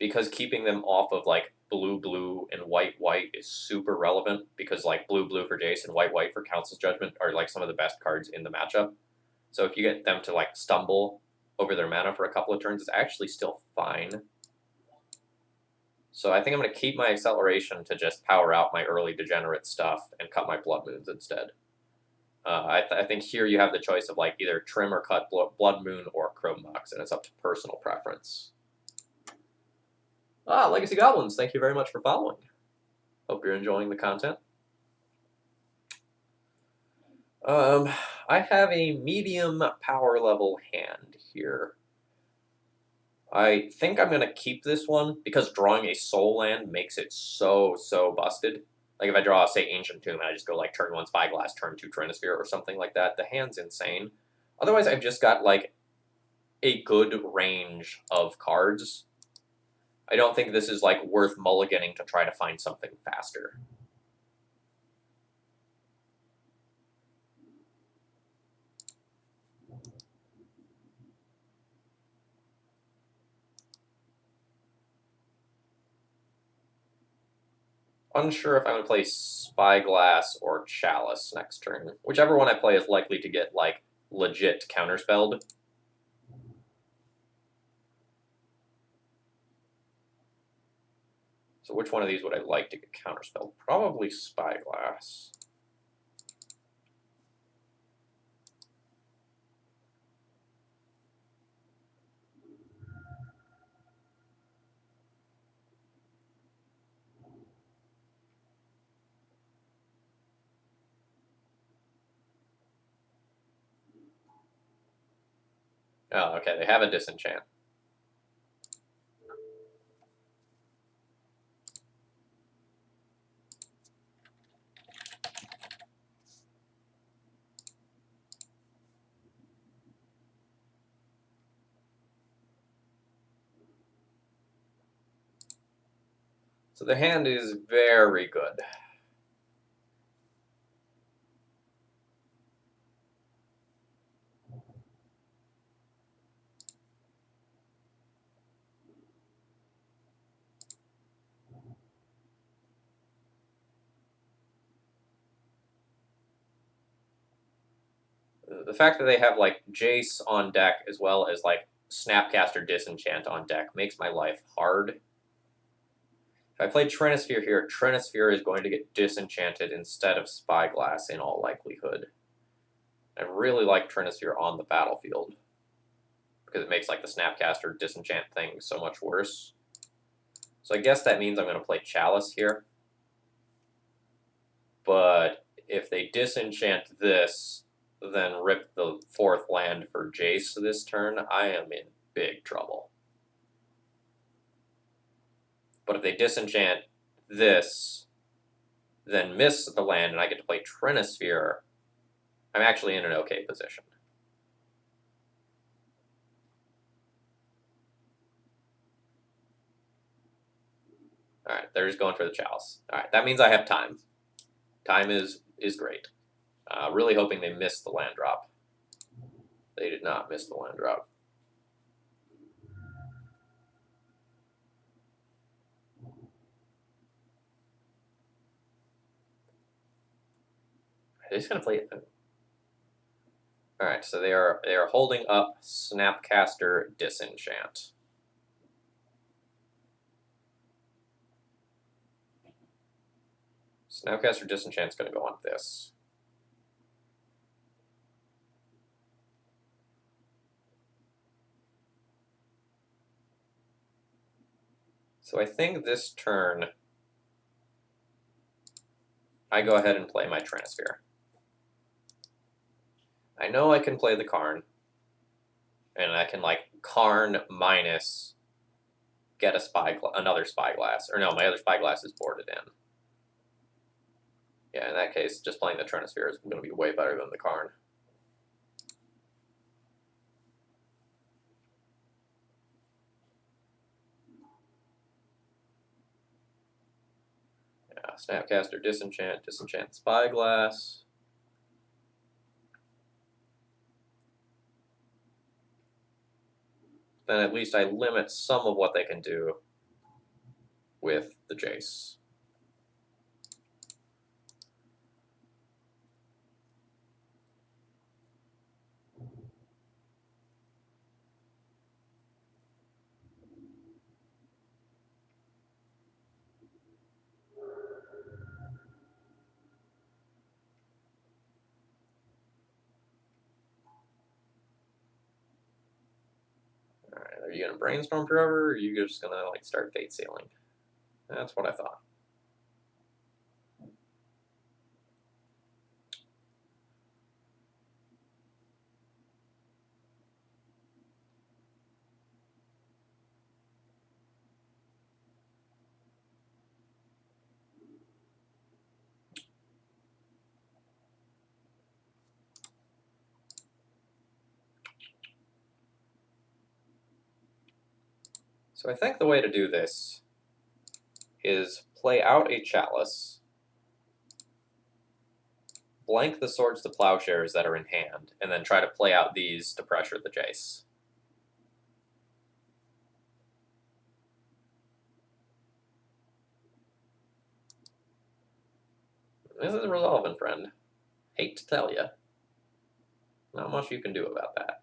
because keeping them off of like blue and white is super relevant, because like blue for Jace and white for Council's Judgment are like some of the best cards in the matchup. So if you get them to like stumble over their mana for a couple of turns, it's actually still fine. So I think I'm going to keep my acceleration to just power out my early degenerate stuff and cut my Blood Moons instead. I think here you have the choice of like either trim or cut Blood Moon or Chrome Mox, and it's up to personal preference. Legacy Goblins, thank you very much for following. Hope you're enjoying the content. I have a medium power level hand here. I think I'm going to keep this one because drawing a soul land makes it so busted. Like if I draw, say, Ancient Tomb, and I just go like turn 1 Spyglass, turn 2 Trinisphere or something like that, the hand's insane. Otherwise, I've just got like a good range of cards. I don't think this is like worth mulliganing to try to find something faster. Unsure if I'm going to play Spyglass or Chalice next turn. Whichever one I play is likely to get, like, legit counterspelled. So which one of these would I like to get counterspelled? Probably Spyglass. Oh, okay, they have a disenchant. So the hand is very good. The fact that they have like Jace on deck as well as like Snapcaster Disenchant on deck makes my life hard. If I play Trinisphere here, Trinisphere is going to get disenchanted instead of Spyglass in all likelihood. I really like Trinisphere on the battlefield because it makes like the Snapcaster Disenchant thing so much worse. So I guess that means I'm going to play Chalice here. But if they disenchant this, then rip the 4th land for Jace this turn, I am in big trouble. But if they disenchant this, then miss the land, and I get to play Trinisphere, I'm actually in an okay position. Alright, they're just going for the Chalice. Alright, that means I have time. Time is great. Really hoping they miss the land drop. They did not miss the land drop. They're just going to play it. Alright, so they are holding up Snapcaster Disenchant. Snapcaster Disenchant's going to go on this. So I think this turn, I go ahead and play my Trinisphere. I know I can play the Karn, and I can, like, Karn minus get another Spyglass. Or no, my other Spyglass is boarded in. Yeah, in that case, just playing the Trinisphere is going to be way better than the Karn. Yeah, Snapcaster Disenchant Spyglass. Then at least I limit some of what they can do with the Jace. Alright, are you going to brainstorm forever, or are you just going to like start fate sealing? That's what I thought. So I think the way to do this is play out a Chalice, blank the Swords to Plowshares that are in hand, and then try to play out these to pressure the Jace. This is irrelevant, friend. Hate to tell you. Not much you can do about that.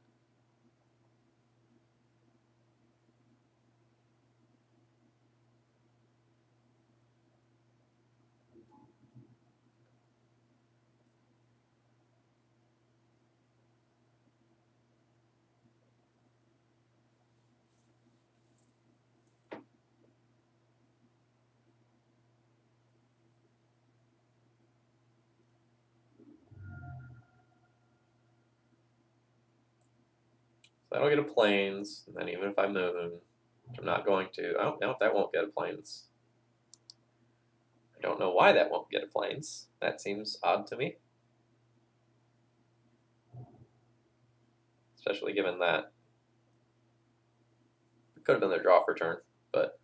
So I don't get a Plains, and then even if I moon, which I'm not going to, oh, no, that won't get a Plains. I don't know why that won't get a Plains. That seems odd to me. Especially given that it could have been their draw for turn, but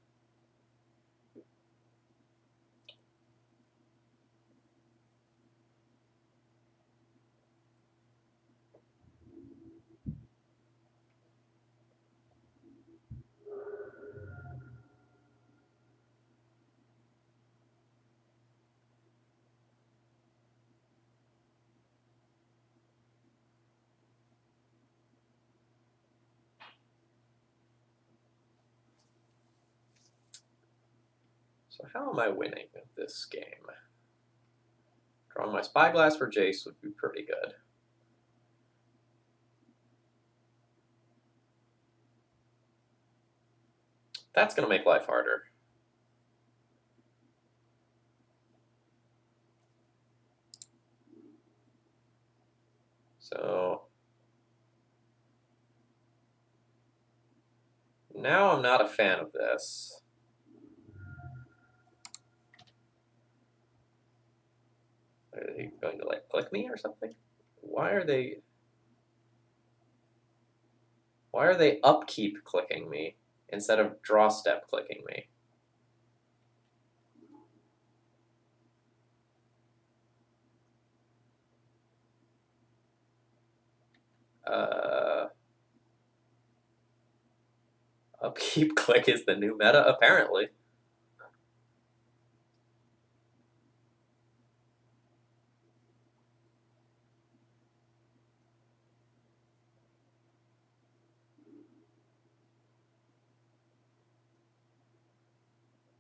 So how am I winning this game? Drawing my Spyglass for Jace would be pretty good. That's going to make life harder. So now I'm not a fan of this. Are they going to like click me or something? Why are they upkeep clicking me instead of draw step clicking me? Upkeep click is the new meta, apparently.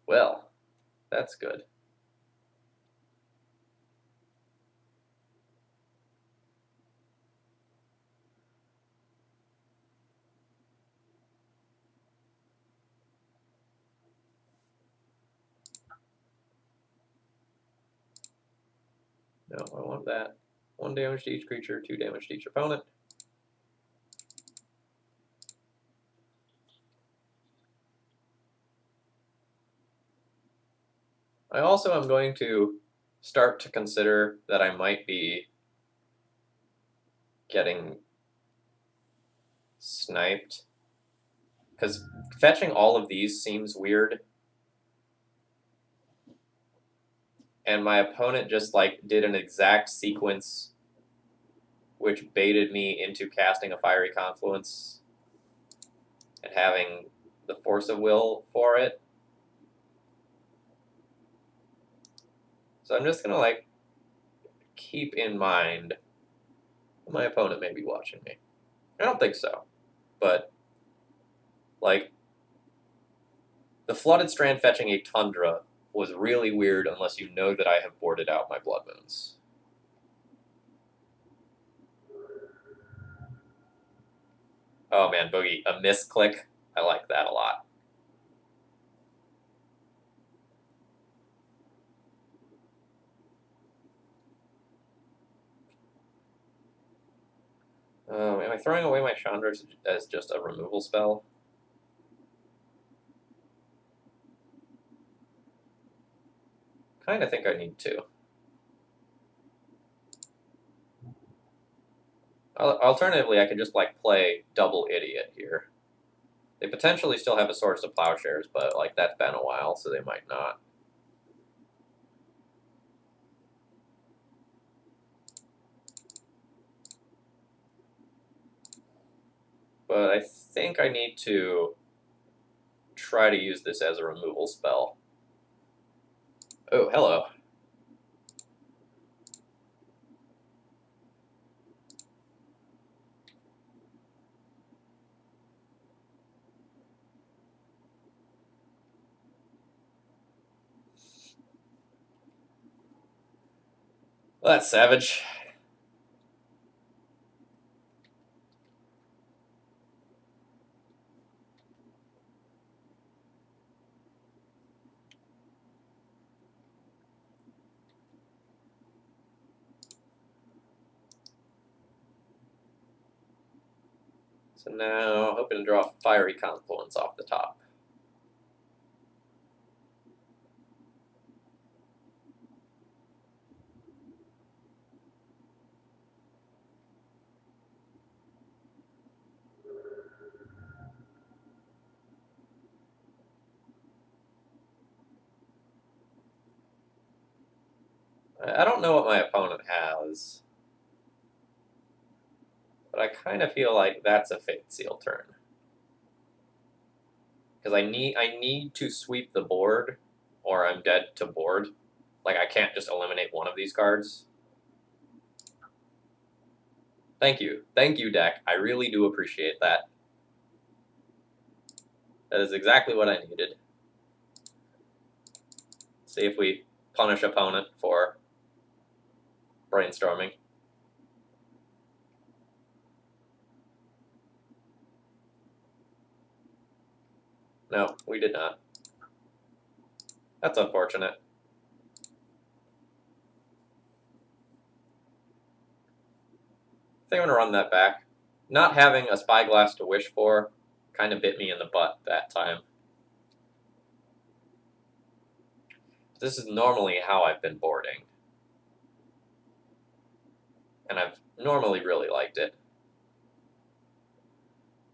Well, that's good. No, I want that. 1 damage to each creature, 2 damage to each opponent. I also am going to start to consider that I might be getting sniped. Because fetching all of these seems weird. And my opponent just like did an exact sequence which baited me into casting a Fiery Confluence and having the Force of Will for it. So I'm just gonna like keep in mind my opponent may be watching me. I don't think so, but like the Flooded Strand fetching a Tundra was really weird unless you know that I have boarded out my Blood Moons. Oh man, Boogie, a misclick. I like that a lot. Am I throwing away my Chandra as just a removal spell? Kind of think I need to. Alternatively, I could just like play double idiot here. They potentially still have a Swords to Plowshares, but like that's been a while, so they might not. But I think I need to try to use this as a removal spell. Oh, hello. Well, that's savage. So now, hoping to draw Fiery Confluence off the top. I don't know what my opponent has, but I kind of feel like that's a Fate Seal turn. Because I need to sweep the board, or I'm dead to board. Like, I can't just eliminate one of these cards. Thank you. Thank you, deck. I really do appreciate that. That is exactly what I needed. See if we punish opponent for brainstorming. No, we did not. That's unfortunate. I think I'm going to run that back. Not having a Spyglass to wish for kind of bit me in the butt that time. This is normally how I've been boarding. And I've normally really liked it.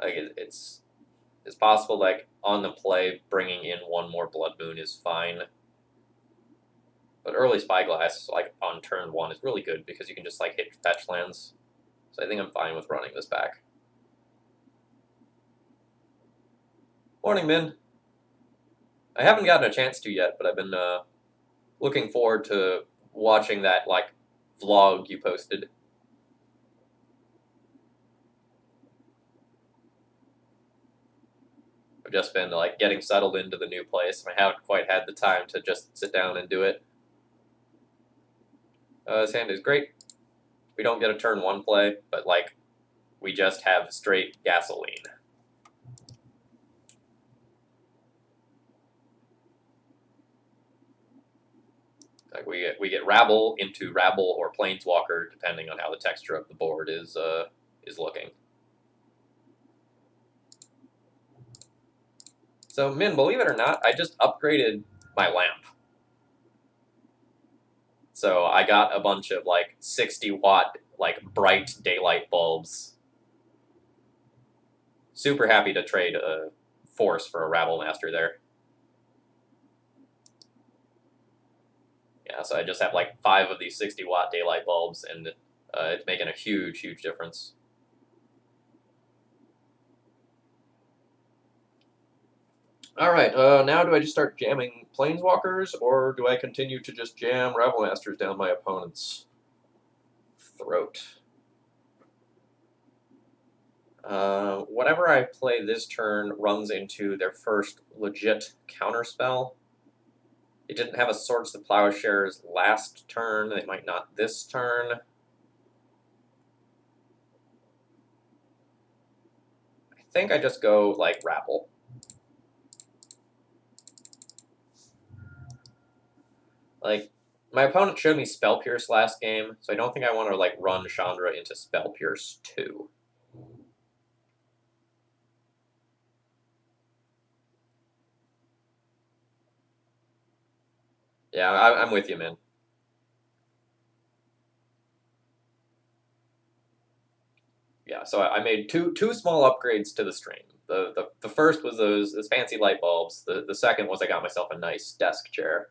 Like, it's possible, like, on the play, bringing in one more Blood Moon is fine. But early Spyglass, like, on turn 1 is really good because you can just, like, hit fetch lands. So I think I'm fine with running this back. Morning, Min. I haven't gotten a chance to yet, but I've been looking forward to watching that, like, vlog you posted. I've just been, like, getting settled into the new place, and I haven't quite had the time to just sit down and do it. This hand is great. We don't get a turn 1 play, but, like, we just have straight gasoline. Like, we get Rabble into Rabble or Planeswalker, depending on how the texture of the board is looking. So, Min, believe it or not, I just upgraded my lamp. So I got a bunch of, like, 60-watt, like, bright daylight bulbs. Super happy to trade a Force for a Rabble Master there. Yeah, so I just have, like, 5 of these 60-watt daylight bulbs, and it's making a huge, huge difference. Alright, now do I just start jamming Planeswalkers, or do I continue to just jam Rabble Masters down my opponent's throat? Whatever I play this turn runs into their first legit counterspell. They didn't have a Swords to Plowshares last turn. They might not this turn. I think I just go, like, Rabble. Like, my opponent showed me Spell Pierce last game, so I don't think I want to, like, run Chandra into Spell Pierce 2. Yeah, I'm with you, man. Yeah, so I made two small upgrades to the stream. The first was those fancy light bulbs. The second was I got myself a nice desk chair.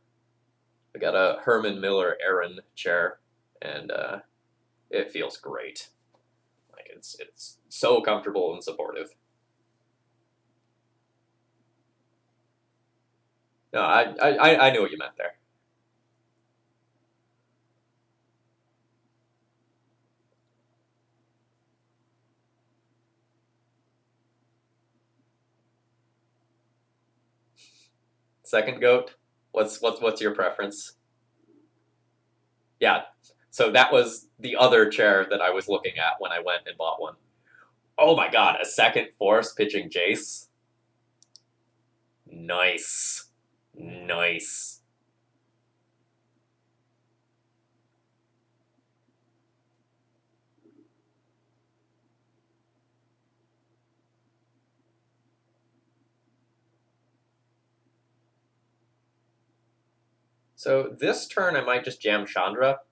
I got a Herman Miller Aaron chair, and it feels great. Like, it's so comfortable and supportive. No, I knew what you meant there. Second goat, what's your preference? Yeah, so that was the other chair that I was looking at when I went and bought one. Oh my god, a second Force pitching Jace? Nice. Nice. So this turn I might just jam Chandra,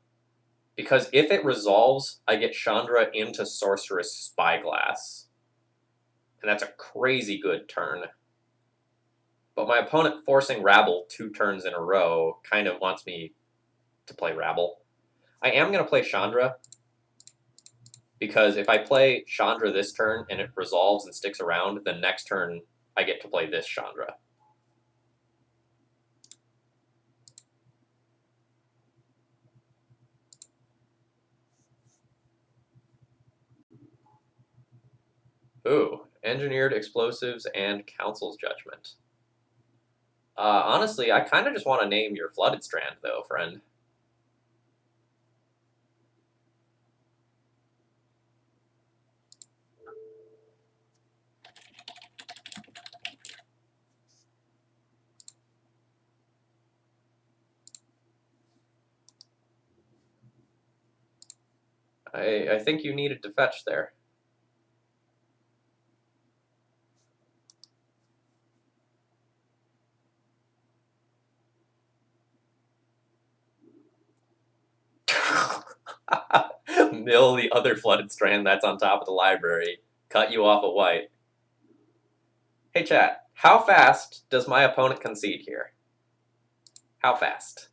because if it resolves, I get Chandra into Sorceress Spyglass. And that's a crazy good turn. But my opponent forcing Rabble 2 turns in a row kind of wants me to play Rabble. I am going to play Chandra, because if I play Chandra this turn and it resolves and sticks around, then next turn I get to play this Chandra. Ooh, Engineered Explosives and Council's Judgment. Honestly, I kind of just want to name your Flooded Strand, though, friend. I think you needed to fetch there. Mill the other Flooded Strand that's on top of the library. Cut you off a white. Hey, chat. How fast does my opponent concede here? How fast?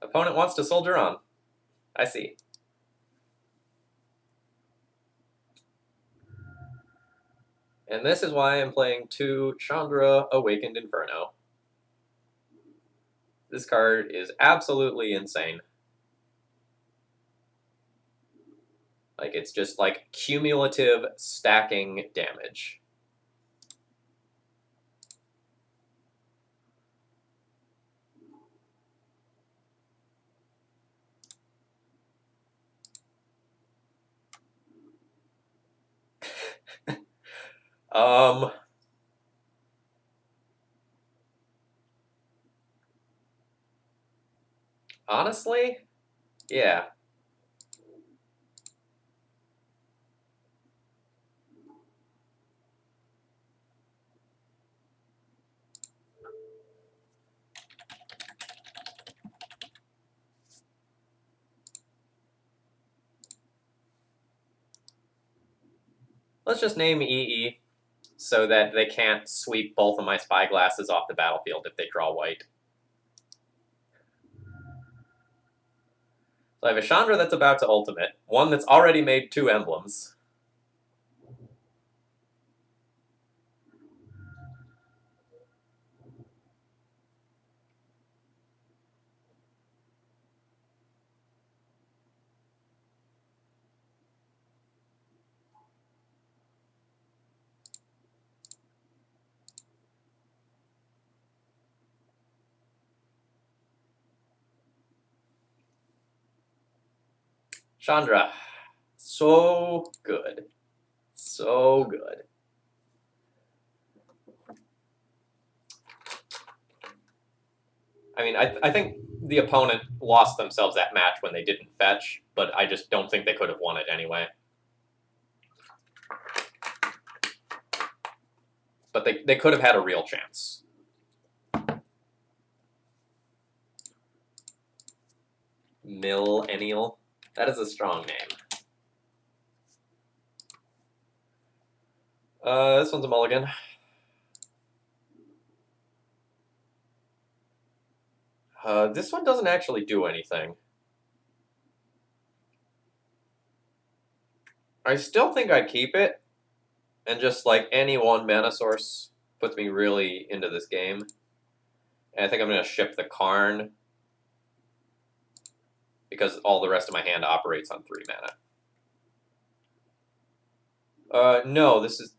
Opponent wants to soldier on. I see. And this is why I'm playing 2 Chandra Awakened Inferno. This card is absolutely insane. Like, it's just like cumulative stacking damage. Honestly, yeah. Let's just name EE so that they can't sweep both of my spyglasses off the battlefield if they draw white. So I have a Chandra that's about to ultimate, one that's already made 2 emblems. Chandra, so good. So good. I mean, I think the opponent lost themselves that match when they didn't fetch, but I just don't think they could have won it anyway. But they could have had a real chance. Millennial. That is a strong name. This one's a mulligan. This one doesn't actually do anything. I still think I'd keep it, and just like any one mana source puts me really into this game. And I think I'm going to ship the Karn because all the rest of my hand operates on 3 mana. No, this is...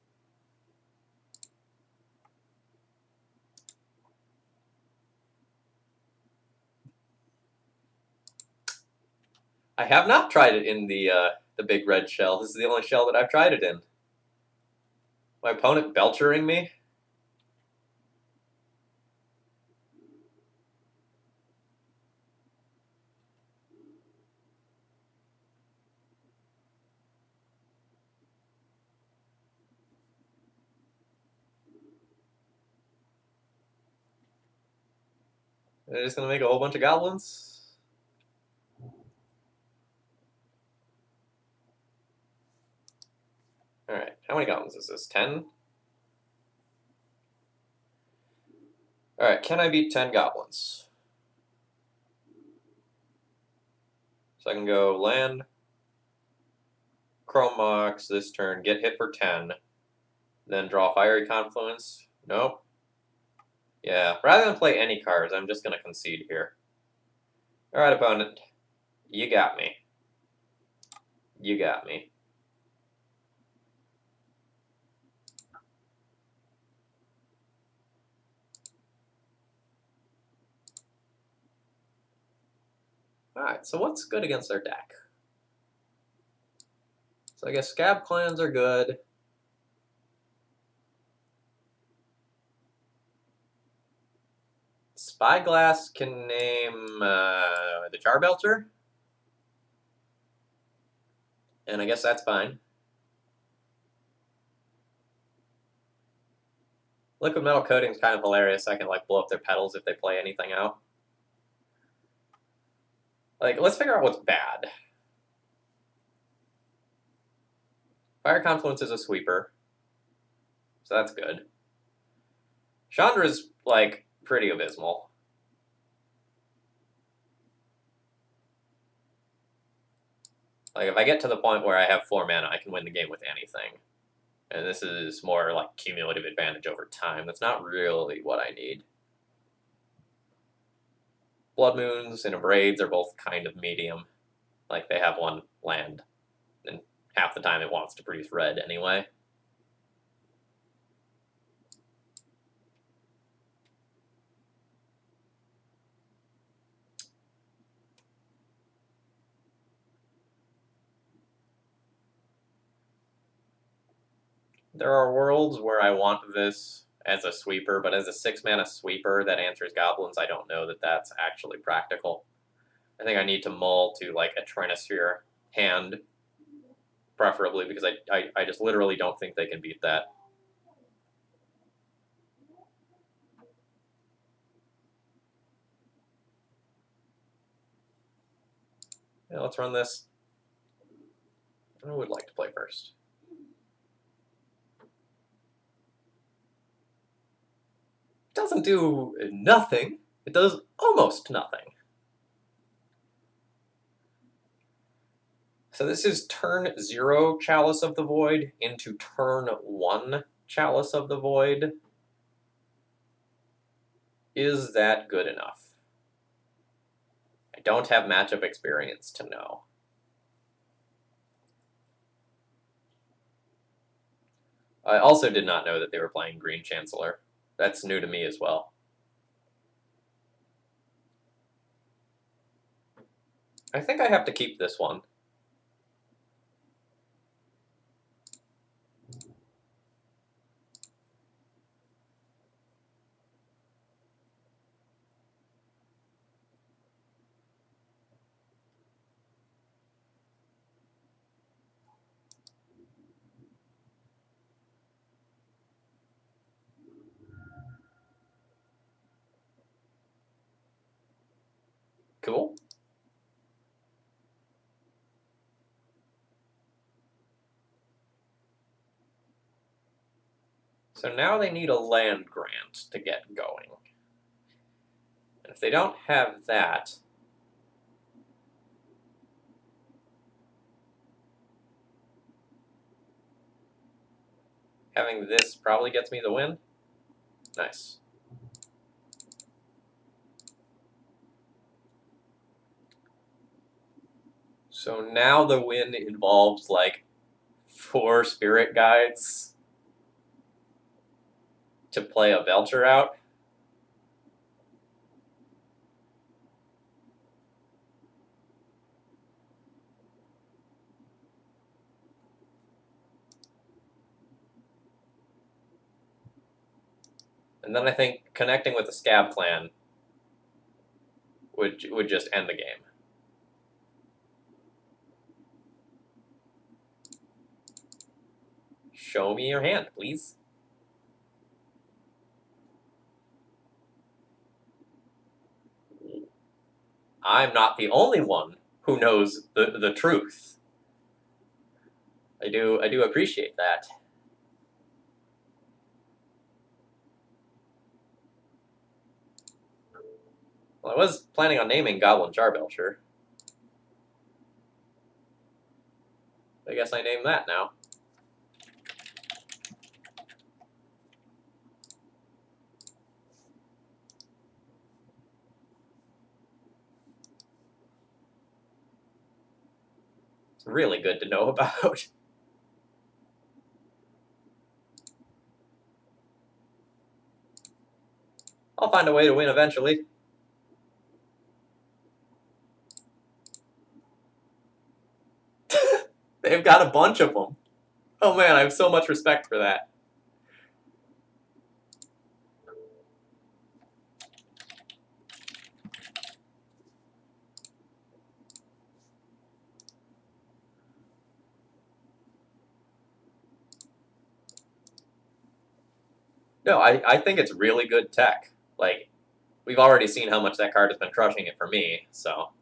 I have not tried it in the big red shell. This is the only shell that I've tried it in. My opponent belchering me? They're just going to make a whole bunch of goblins? Alright, how many goblins is this? 10? Alright, can I beat 10 goblins? So I can go land, Chrome Mox this turn, get hit for 10, then draw Fiery Confluence. Nope. Yeah, rather than play any cards, I'm just going to concede here. Alright, opponent. You got me. You got me. Alright, so what's good against their deck? So I guess Scab Clans are good. Spyglass can name the Charbelcher. And I guess that's fine. Liquid Metal Coating is kind of hilarious. I can like blow up their petals if they play anything out. Like, let's figure out what's bad. Fire Confluence is a sweeper, so that's good. Chandra's like pretty abysmal. Like, if I get to the point where I have 4 mana, I can win the game with anything. And this is more like cumulative advantage over time. That's not really what I need. Blood Moons and Abrades are both kind of medium. Like, they have 1 land, and half the time it wants to produce red anyway. There are worlds where I want this as a sweeper, but as a 6-mana sweeper that answers goblins, I don't know that that's actually practical. I think I need to mull to like a Trinisphere hand, preferably, because I just literally don't think they can beat that. Yeah, let's run this. I would like to play first. It doesn't do nothing. It does almost nothing. So this is turn 0 Chalice of the Void into turn 1 Chalice of the Void. Is that good enough? I don't have matchup experience to know. I also did not know that they were playing Green Chancellor. That's new to me as well. I think I have to keep this one. Cool. So now they need a land grant to get going. And if they don't have that, having this probably gets me the win. Nice. So now the win involves like 4 spirit guides to play a Belcher out. And then I think connecting with the Scab Clan would just end the game. Show me your hand, please. I'm not the only one who knows the truth. I do appreciate that. Well, I was planning on naming Goblin Charbelcher. I guess I name that now. It's really good to know about. I'll find a way to win eventually. They've got a bunch of them. Oh man, I have so much respect for that. No, I think it's really good tech. Like, we've already seen how much that card has been crushing it for me, so.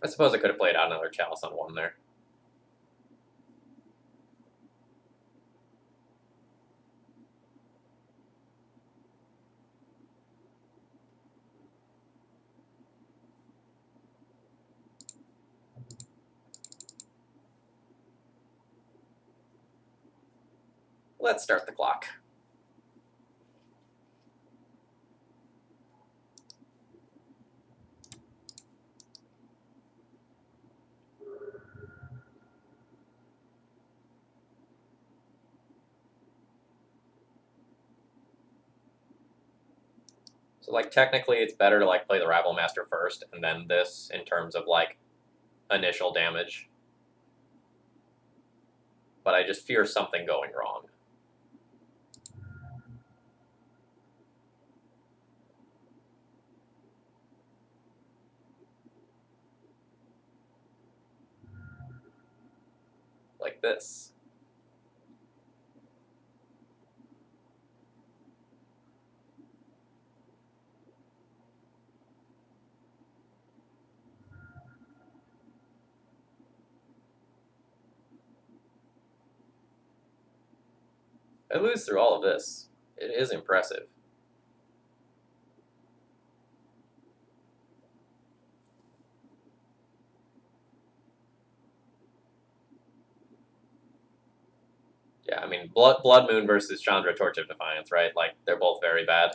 I suppose I could have played out another Chalice on one there. Let's start the clock. So, like, technically it's better to, like, play the Rabble Master first, and then this in terms of, like, initial damage. But I just fear something going wrong. Like this. I lose through all of this. It is impressive. Yeah, I mean, Blood Moon versus Chandra Torch of Defiance, right? Like, they're both very bad.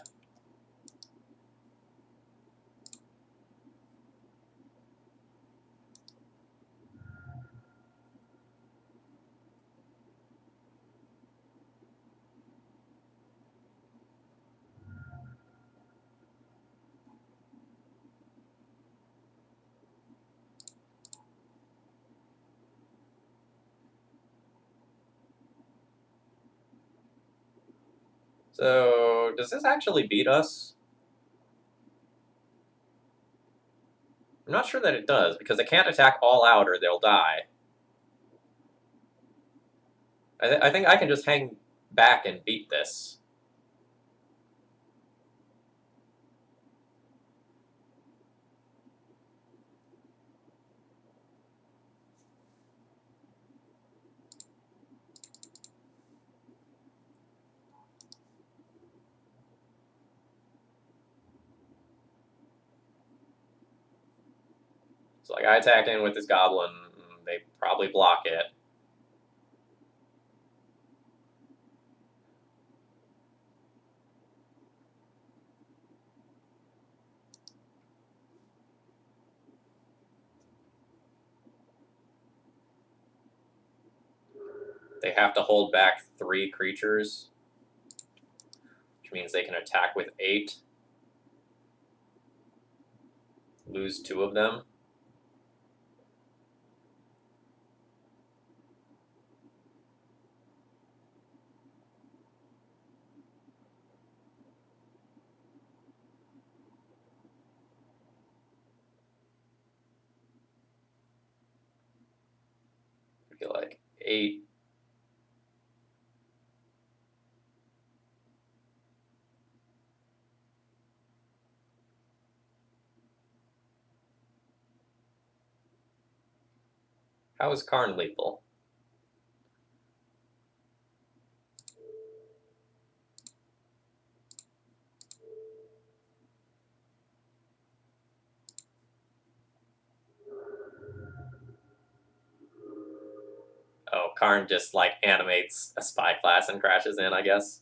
So, does this actually beat us? I'm not sure that it does, because they can't attack all out or they'll die. I think I can just hang back and beat this. So, like, I attack in with this Goblin, they probably block it. They have to hold back 3 creatures, which means they can attack with 8. Lose 2 of them. I feel like 8. How is Karn lethal? Karn just like animates a spy class and crashes in, I guess.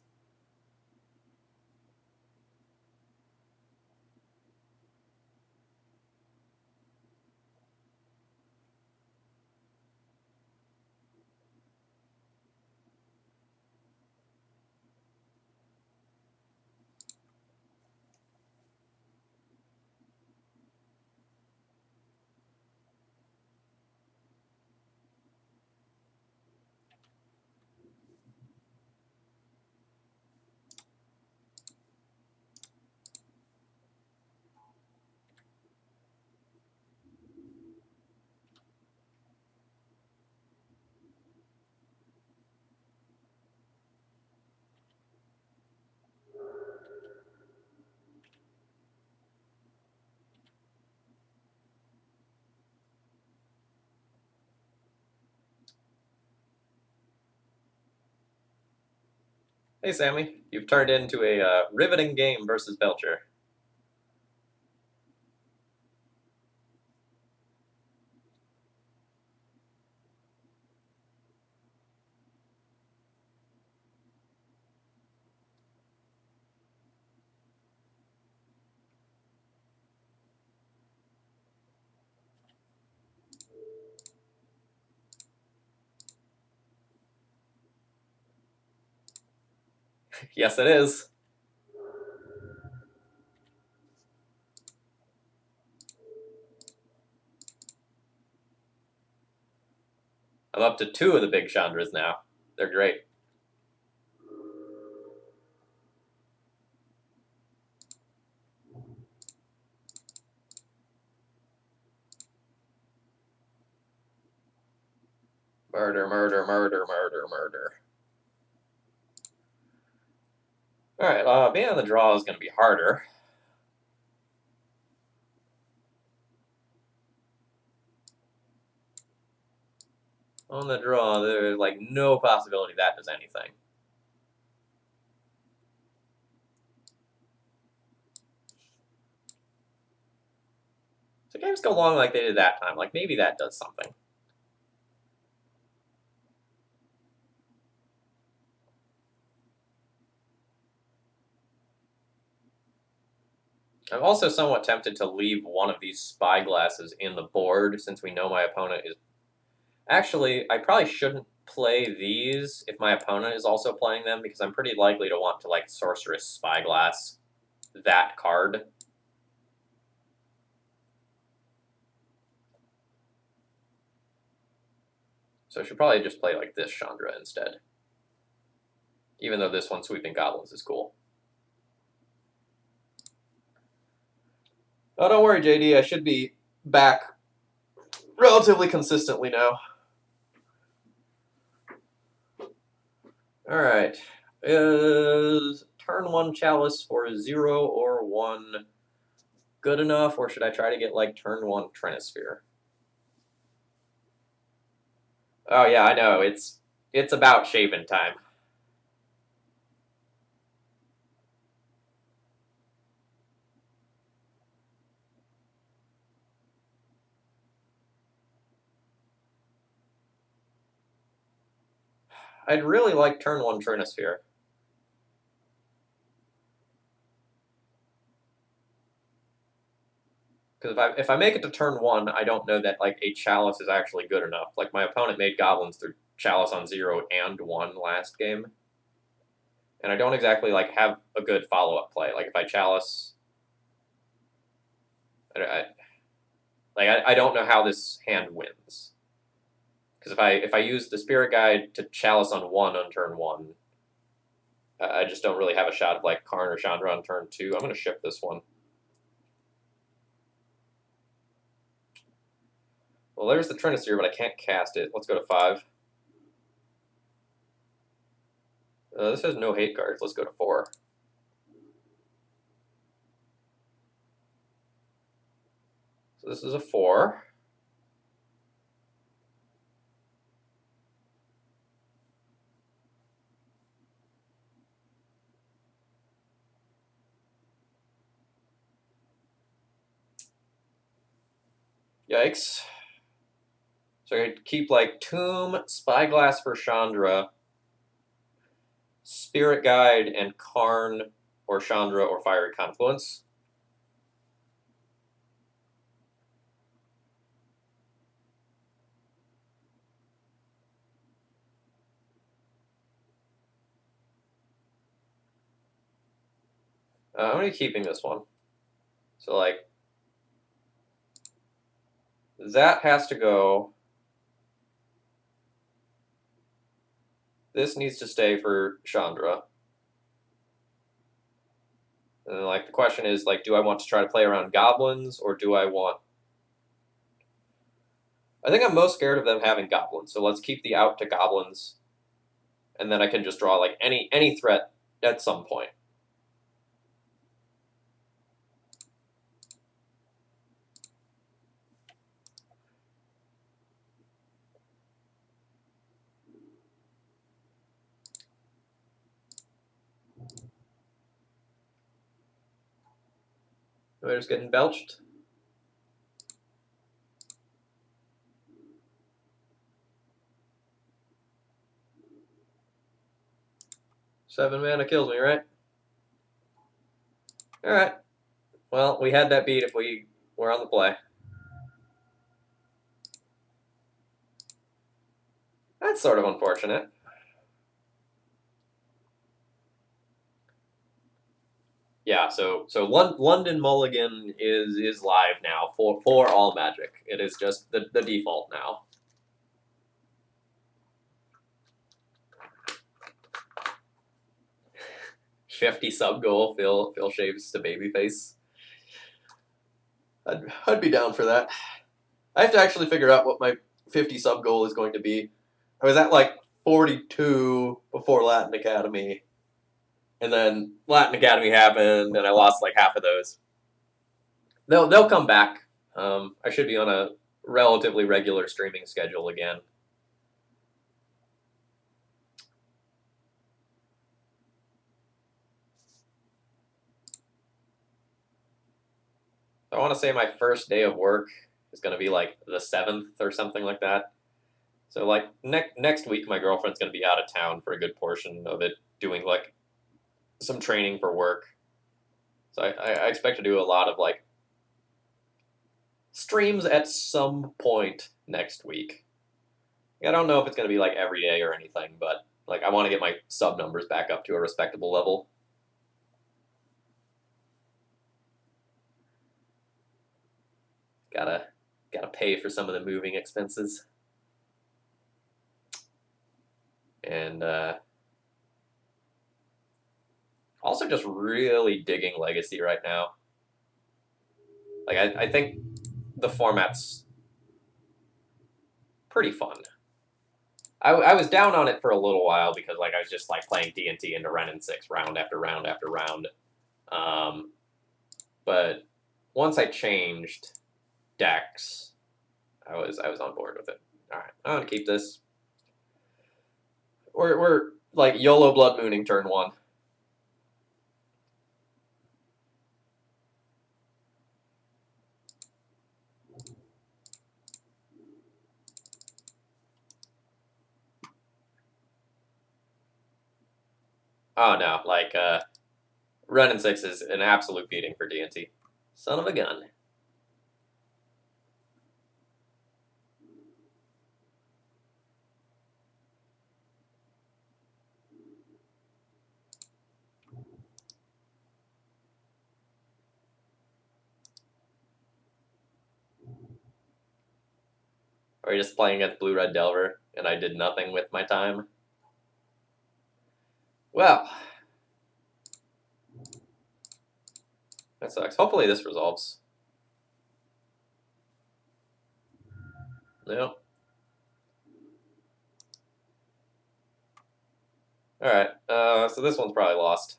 Hey, Sammy, you've turned into a riveting game versus Belcher. Yes, it is. I'm up to 2 of the big Chandras now. They're great. Murder, murder, murder, murder, murder. Alright, being on the draw is going to be harder. On the draw, there's like no possibility that does anything. So games go long like they did that time. Like maybe that does something. I'm also somewhat tempted to leave one of these spy glasses in the board since we know my opponent is... Actually, I probably shouldn't play these if my opponent is also playing them because I'm pretty likely to want to like Sorceress Spyglass that card. So I should probably just play like this Chandra instead. Even though this one, Sweeping Goblins, is cool. Oh, don't worry, JD. I should be back relatively consistently now. Alright. Is turn 1 Chalice for 0 or 1 good enough, or should I try to get like turn 1 Trinisphere? Oh yeah, I know. It's about Shaven time. I'd really like turn 1 Trinisphere. Because if I make it to turn 1, I don't know that like a Chalice is actually good enough. Like my opponent made Goblins through Chalice on 0 and 1 last game. And I don't exactly like have a good follow-up play. Like if I Chalice... I don't know how this hand wins. Because if I use the Spirit Guide to Chalice on 1 on turn 1, I just don't really have a shot of like Karn or Chandra on turn 2. I'm going to ship this one. Well, there's the Trinisphere, but I can't cast it. Let's go to 5. This has no hate cards. Let's go to 4. So this is a 4. Yikes. So I keep like Tomb, Spyglass for Chandra, Spirit Guide, and Karn or Chandra or Fiery Confluence. I'm going to be keeping this one. So, like, that has to go. This needs to stay for Chandra. And then, like, the question is, like, do I want to try to play around goblins, or do I want... I think I'm most scared of them having goblins, so let's keep the out to goblins. And then I can just draw, like, any threat at some point. We're just getting belched. Seven mana kills me, right? Alright. Well, we had that beat if we were on the play. That's sort of unfortunate. Yeah, so London Mulligan is live now for all Magic. It is just the default now. Shifty sub goal. Phil shaves to babyface. I'd be down for that. I have to actually figure out what my 50 sub goal is going to be. I was at like 42 before Latin Academy, and then Latin Academy happened, and I lost like half of those. They'll come back. I should be on a relatively regular streaming schedule again. I want to say my first day of work is going to be like the 7th or something like that. So like next week, my girlfriend's going to be out of town for a good portion of it, doing like some training for work. So I expect to do a lot of like streams at some point next week. I don't know if it's going to be like every day or anything, but like I want to get my sub numbers back up to a respectable level. Gotta pay for some of the moving expenses. And also just really digging Legacy right now. Like I think the format's pretty fun. I was down on it for a little while because like I was just like playing D&T into Ren and 6 round after round after round. But once I changed decks, I was on board with it. All right, I'm gonna keep this. We're like YOLO Blood Mooning turn 1. Oh no, like Ren and 6 is an absolute beating for D&T. Son of a gun. Or you're just playing against Blue Red Delver, and I did nothing with my time. Well, that sucks. Hopefully this resolves. No. Alright, so this one's probably lost.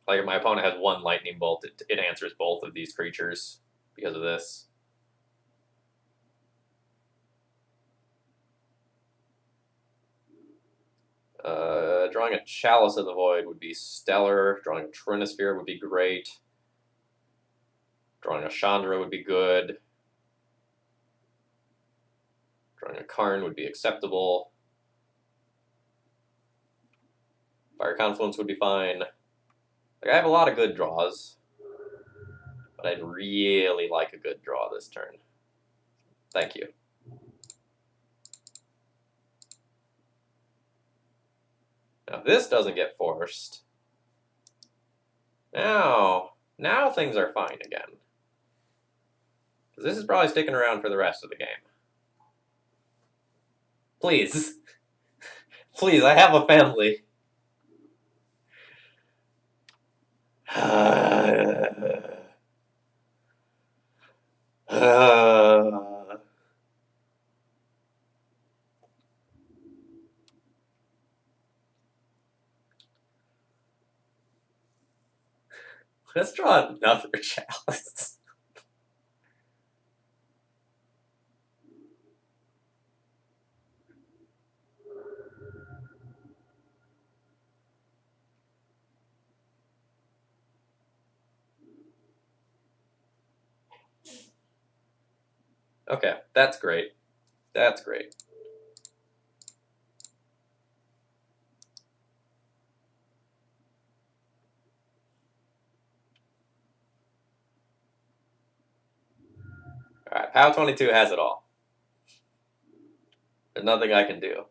Like, if my opponent has one Lightning Bolt, it answers both of these creatures because of this. Drawing a Chalice of the Void would be stellar. Drawing a Trinisphere would be great. Drawing a Chandra would be good. Drawing a Karn would be acceptable. Fire Confluence would be fine. Like, I have a lot of good draws, but I'd really like a good draw this turn. Thank you. Now, if this doesn't get forced, now things are fine again. Because this is probably sticking around for the rest of the game. Please. Please, I have a family. Let's draw another chalice. Okay, that's great. That's great. Alright, POW 22 has it all. There's nothing I can do.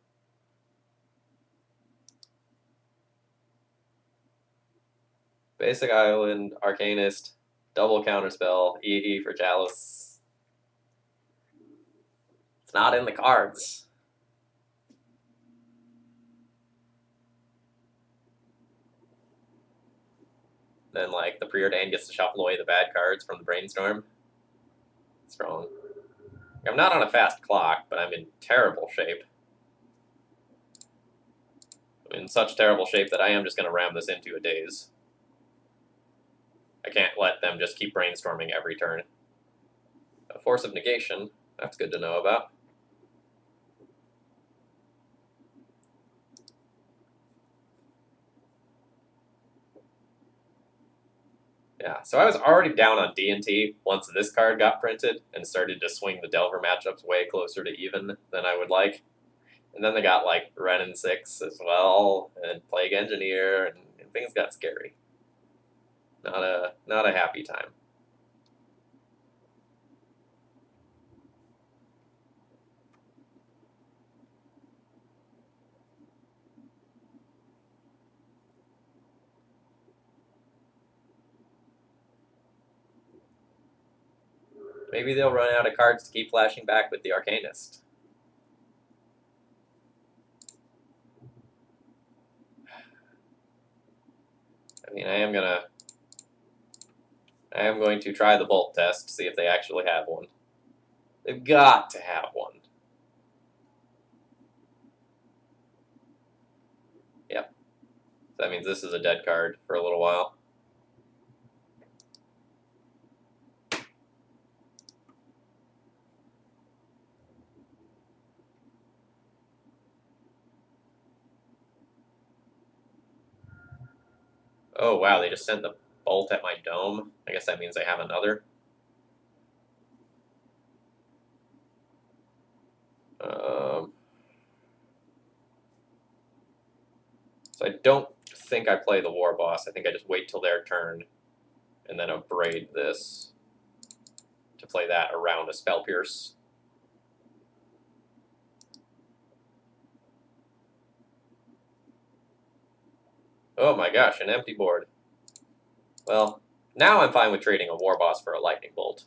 Basic Island, Arcanist, double counterspell, EE for Chalice. It's not in the cards. Then, like, the preordained gets to shuffle away the bad cards from the brainstorm. Strong. I'm not on a fast clock, but I'm in terrible shape. I'm in such terrible shape that I am just going to ram this into a daze. I can't let them just keep brainstorming every turn. A Force of Negation, that's good to know about. Yeah, so I was already down on D&T once this card got printed and started to swing the Delver matchups way closer to even than I would like. And then they got, like, Renin 6 as well, and Plague Engineer, and things got scary. Not a happy time. Maybe they'll run out of cards to keep flashing back with the Arcanist. I mean, I am going to try the Bolt test, see if they actually have one. They've got to have one. Yep. So that means this is a dead card for a little while. Oh, wow, they just sent the Bolt at my dome. I guess that means they have another. So I don't think I play the War Boss. I think I just wait till their turn and then abrade this to play that around a Spell Pierce. Oh my gosh, an empty board. Well, now I'm fine with trading a War Boss for a Lightning Bolt.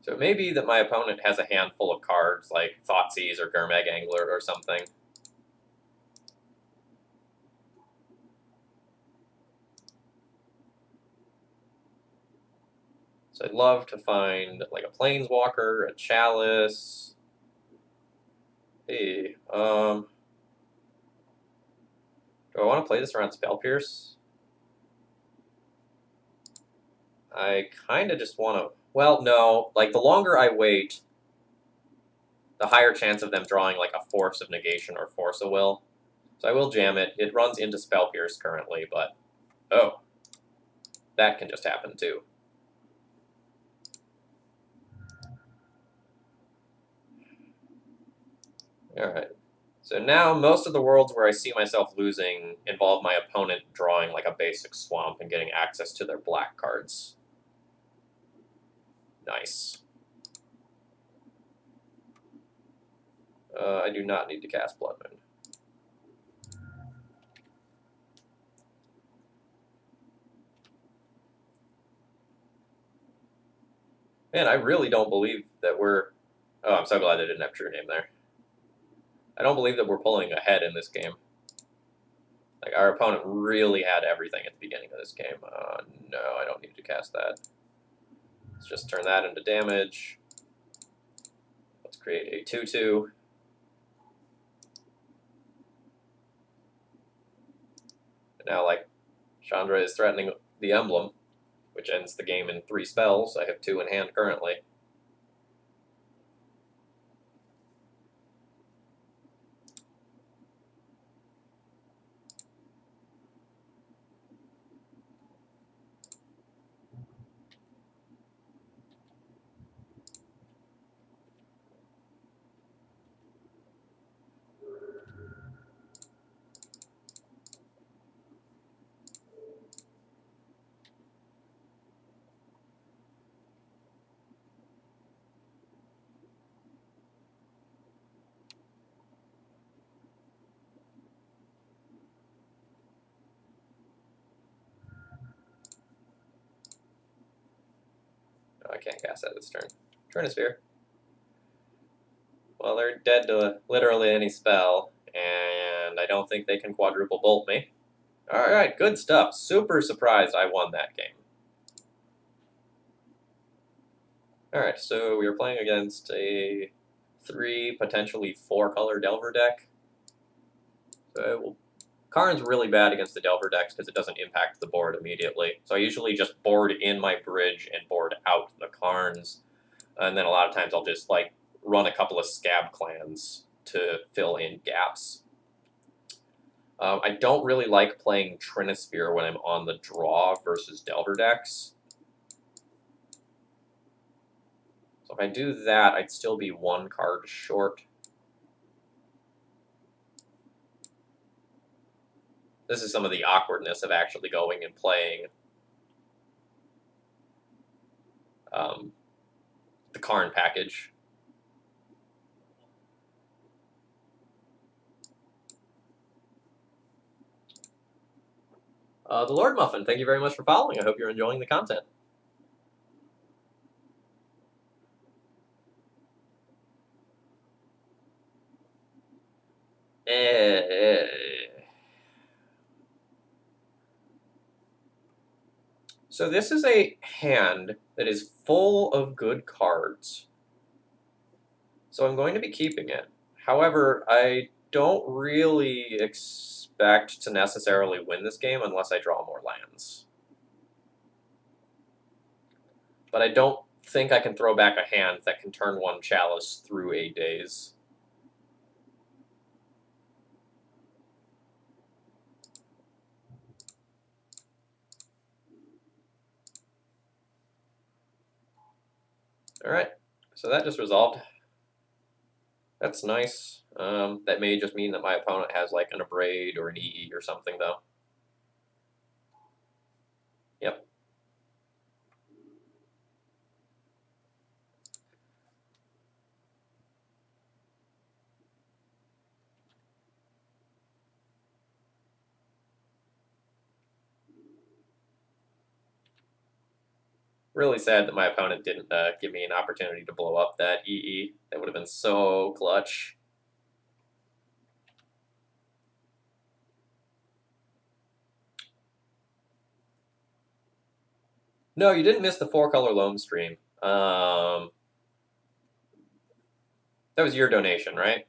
So it may be that my opponent has a handful of cards like Thoughtseize or Gurmag Angler or something. So I'd love to find like a Planeswalker, a Chalice. Hey, do I want to play this around Spell Pierce? I kind of just want to... Well, no. Like, the longer I wait, the higher chance of them drawing like a Force of Negation or Force of Will. So I will jam it. It runs into Spell Pierce currently, but oh, that can just happen too. Alright. So now most of the worlds where I see myself losing involve my opponent drawing like a basic swamp and getting access to their black cards. Nice. I do not need to cast Blood Moon. Man, I really don't believe that we're... Oh, I'm so glad I didn't have True Name there. I don't believe that we're pulling ahead in this game. Like, our opponent really had everything at the beginning of this game. No, I don't need to cast that. Let's just turn that into damage. Let's create a 2/2. And now, like, Chandra is threatening the emblem, which ends the game in 3 spells. I have 2 in hand currently. No, I can't cast that this turn. Trinisphere. Well, they're dead to literally any spell, and I don't think they can quadruple bolt me. Alright, good stuff. Super surprised I won that game. Alright, so we are playing against a 3, potentially 4-color Delver deck. So Karn's really bad against the Delver decks because it doesn't impact the board immediately. So I usually just board in my bridge and board out the Karns. And then a lot of times I'll just like run a couple of Scab Clans to fill in gaps. I don't really like playing Trinisphere when I'm on the draw versus Delver decks. So if I do that, I'd still be 1 card short. This is some of the awkwardness of actually going and playing the Karn package. The Lord Muffin, thank you very much for following. I hope you're enjoying the content. So this is a hand that is full of good cards. So I'm going to be keeping it. However, I don't really expect to necessarily win this game unless I draw more lands. But I don't think I can throw back a hand that can turn 1 Chalice through 8 days. Alright, so that just resolved. That's nice. That may just mean that my opponent has like an Abrade or an EE or something, though. Yep. Really sad that my opponent didn't give me an opportunity to blow up that EE. That would have been so clutch. No, you didn't miss the 4-color loam stream. That was your donation, right?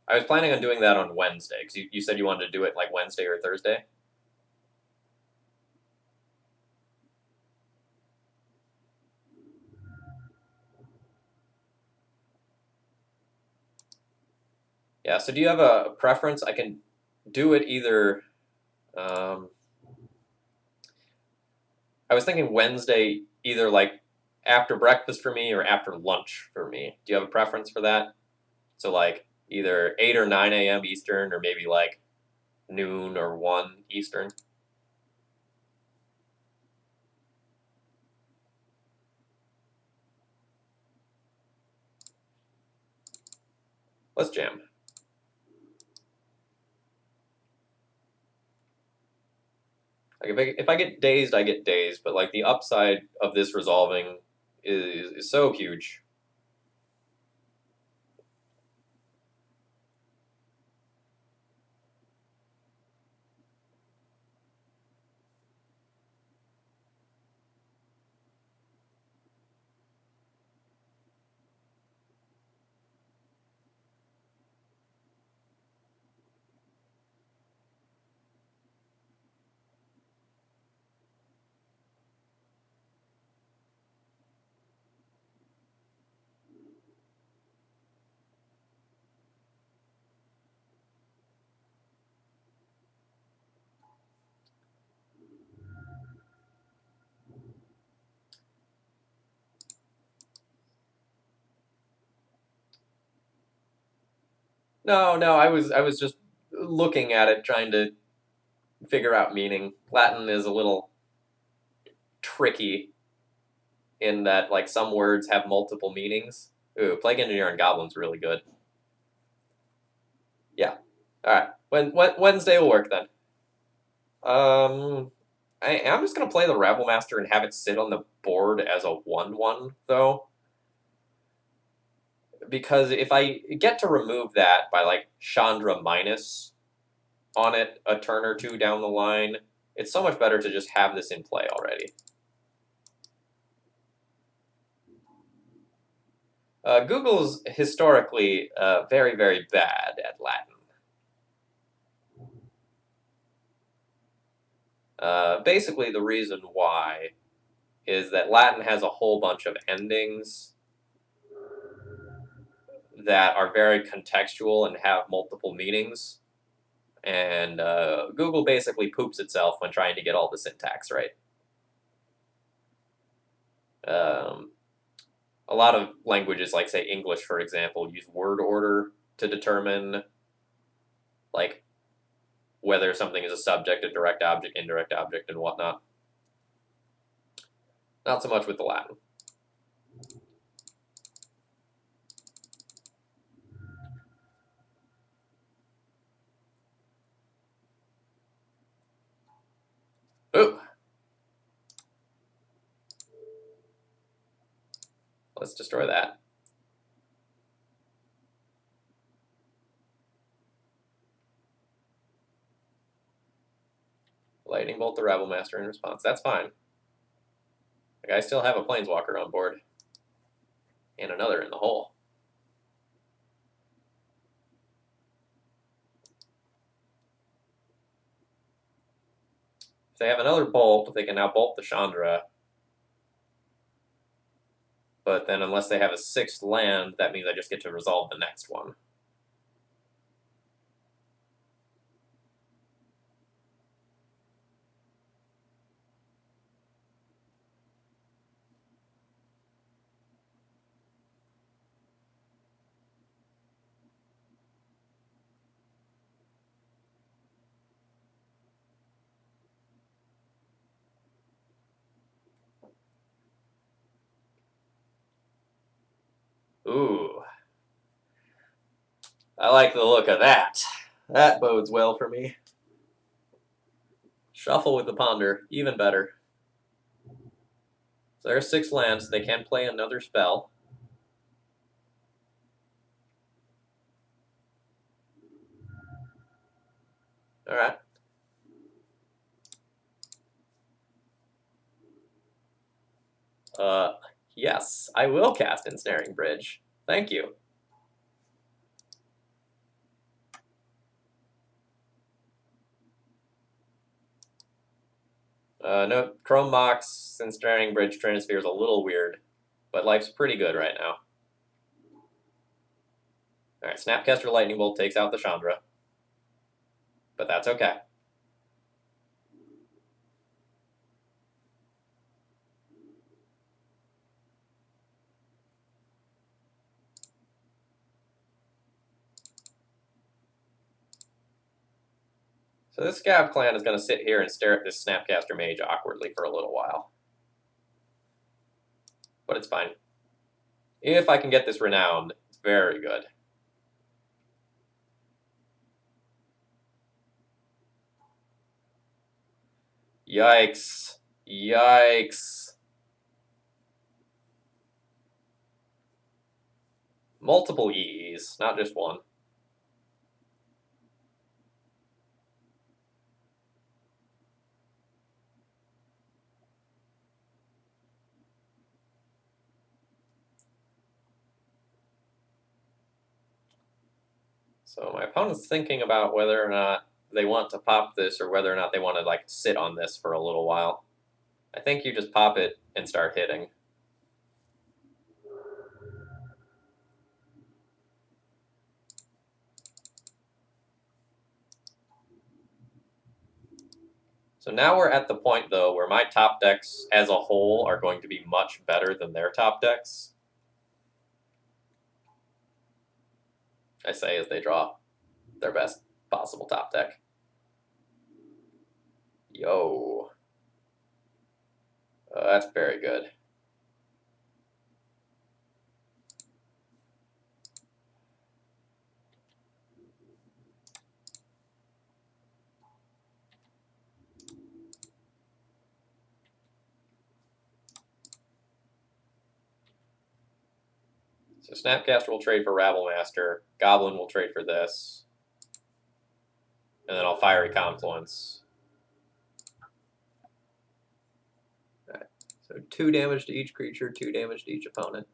I was planning on doing that on Wednesday, because you said you wanted to do it like Wednesday or Thursday. Yeah, so do you have a preference? I can do it either. Um, I was thinking Wednesday, either like after breakfast for me or after lunch for me. Do you have a preference for that? So like either 8 or 9 a.m. Eastern, or maybe like noon or 1 Eastern. Let's jam. Like if I get dazed, I get dazed. But like the upside of this resolving is so huge. No, no, I was just looking at it, trying to figure out meaning. Latin is a little tricky in that like some words have multiple meanings. Ooh, Plague Engineer and Goblin's really good. Yeah. All right. When Wednesday will work then. Um, I'm just gonna play the Rabble Master and have it sit on the board as a 1/1 though, because if I get to remove that by like Chandra minus on it a turn or two down the line, it's so much better to just have this in play already. Google's historically very, very bad at Latin. Basically, the reason why is that Latin has a whole bunch of endings that are very contextual and have multiple meanings. And Google basically poops itself when trying to get all the syntax right. Um, a lot of languages, like say English, for example, use word order to determine like whether something is a subject, a direct object, indirect object, and whatnot. Not so much with the Latin. Ooh, let's destroy that. Lightning bolt the Rabble Master in response. That's fine. Like I still have a Planeswalker on board. And another in the hole. If they have another bolt, they can now bolt the Chandra. But then unless they have a 6th land, that means I just get to resolve the next one. Ooh. I like the look of that. That bodes well for me. Shuffle with the Ponder, even better. So there's 6 lands. They can play another spell. All right. Yes, I will cast Ensnaring Bridge. Thank you. No, Chrome Mox Ensnaring Bridge Trinisphere is a little weird, but life's pretty good right now. Alright, Snapcaster Lightning Bolt takes out the Chandra. But that's okay. So this Scab Clan is going to sit here and stare at this Snapcaster Mage awkwardly for a little while. But it's fine. If I can get this Renowned, it's very good. Yikes. Yikes. Multiple EEs, not just one. So my opponent's thinking about whether or not they want to pop this or whether or not they want to like sit on this for a little while. I think you just pop it and start hitting. So now we're at the point, though, where my top decks as a whole are going to be much better than their top decks. I say as they draw their best possible top deck. Yo. That's very good. So Snapcaster will trade for Rabblemaster. Goblin will trade for this. And then I'll Fiery Confluence. Alright. So 2 damage to each creature, 2 damage to each opponent.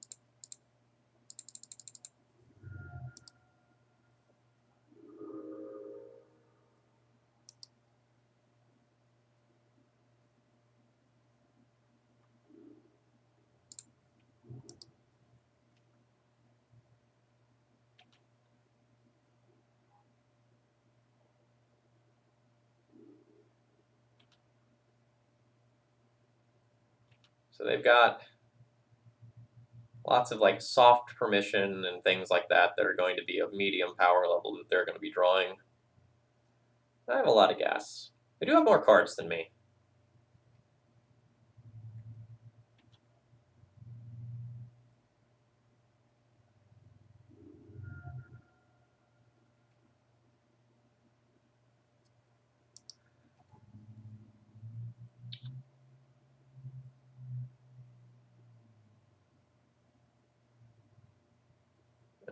So they've got lots of like soft permission and things like that that are going to be of medium power level that they're going to be drawing. I have a lot of gas. They do have more cards than me.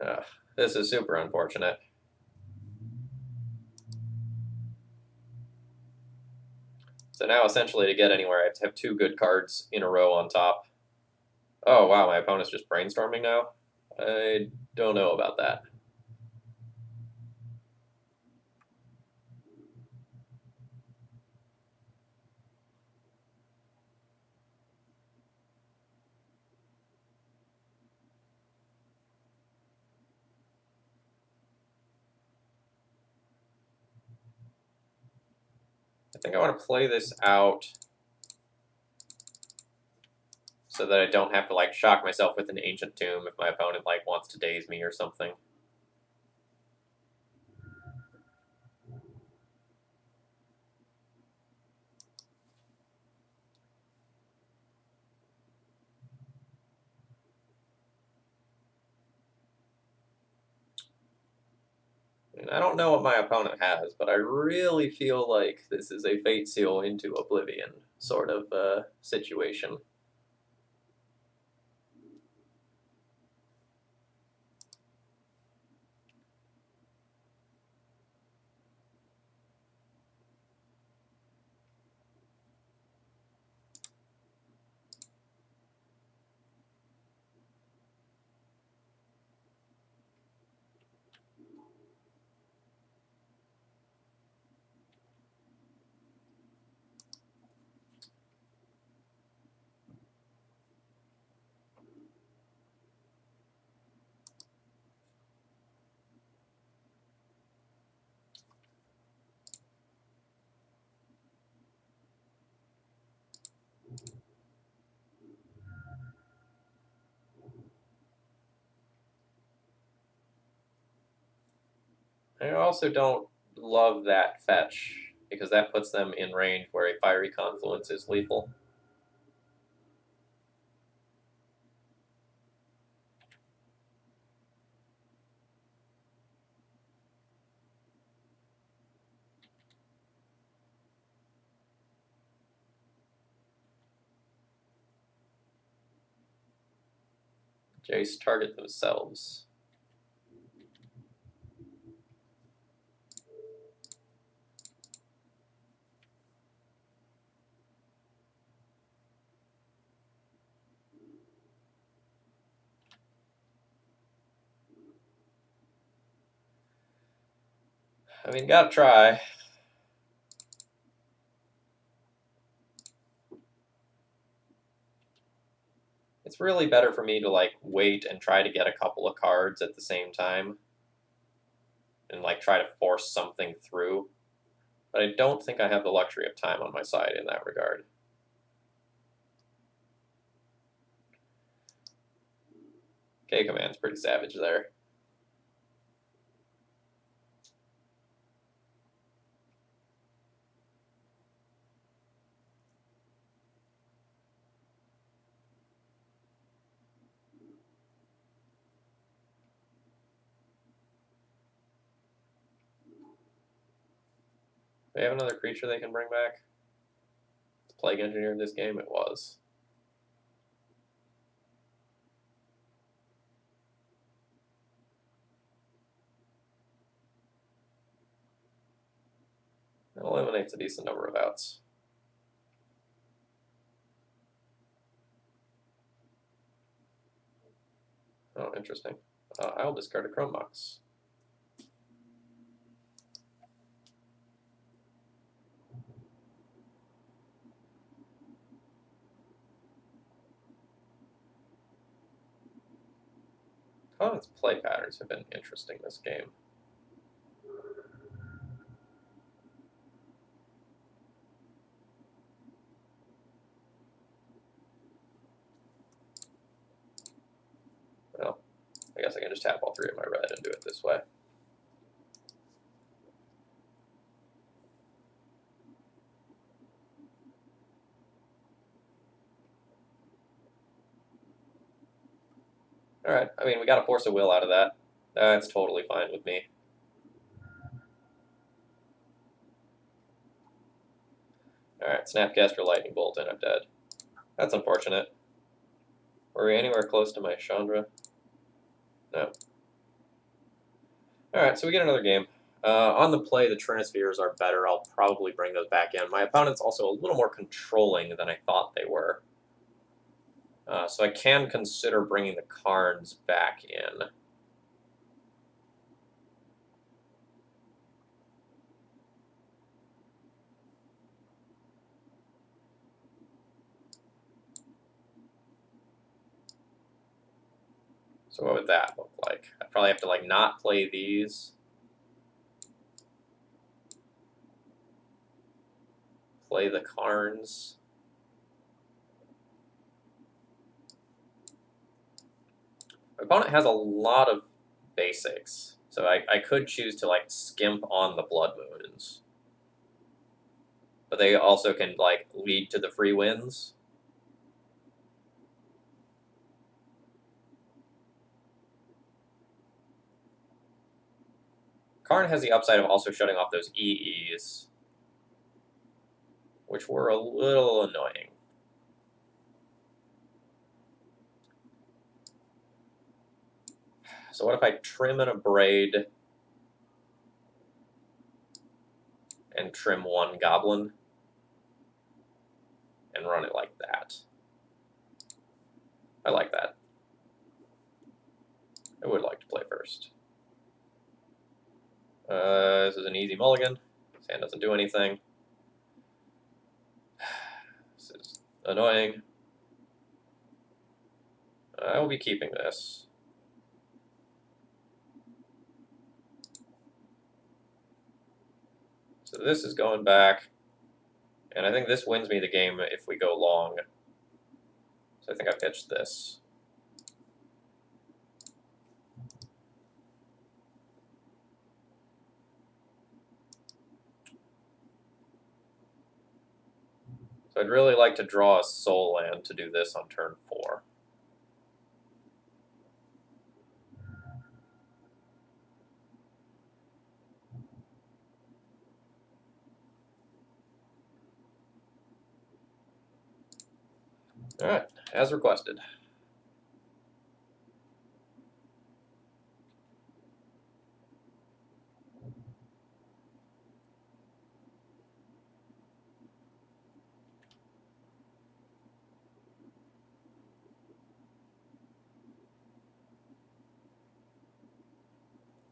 Ugh, this is super unfortunate. So now essentially to get anywhere, I have to have 2 good cards in a row on top. Oh wow, my opponent's just brainstorming now? I don't know about that. I think I want to play this out so that I don't have to like shock myself with an Ancient Tomb if my opponent like wants to daze me or something. And I don't know what my opponent has, but I really feel like this is a Fate Seal into Oblivion sort of situation. I also don't love that fetch, because that puts them in range where a Fiery Confluence is lethal. Jace target themselves. I mean, gotta try. It's really better for me to like wait and try to get a couple of cards at the same time and like try to force something through. But I don't think I have the luxury of time on my side in that regard. K-Command's pretty savage there. They have another creature they can bring back? Plague Engineer in this game? It was. It eliminates a decent number of outs. Oh, interesting. I'll discard a Chrome Box. Opponent's play patterns have been interesting this game. Well, I guess I can just tap all three of my red and do it this way. Alright, I mean, we got to force a will out of that. That's totally fine with me. Alright, Snapcaster Lightning Bolt, and I'm dead. That's unfortunate. Were we anywhere close to my Chandra? No. Alright, so we get another game. On the play, the Trinispheres are better. I'll probably bring those back in. My opponent's also a little more controlling than I thought they were. So I can consider bringing the Karns back in. So what would that look like? I'd probably have to like not play these. Play the Karns. My opponent has a lot of basics, so I could choose to like skimp on the Blood Moons. But they also can like lead to the free wins. Karn has the upside of also shutting off those EEs, which were a little annoying. So what if I trim and abrade and trim one goblin and run it like that? I like that. I would like to play first. This is an easy mulligan. Sand doesn't do anything. This is annoying. I will be keeping this. So this is going back. And I think this wins me the game if we go long. So I think I pitched this. So I'd really like to draw a soul land to do this on turn 4. Alright, as requested.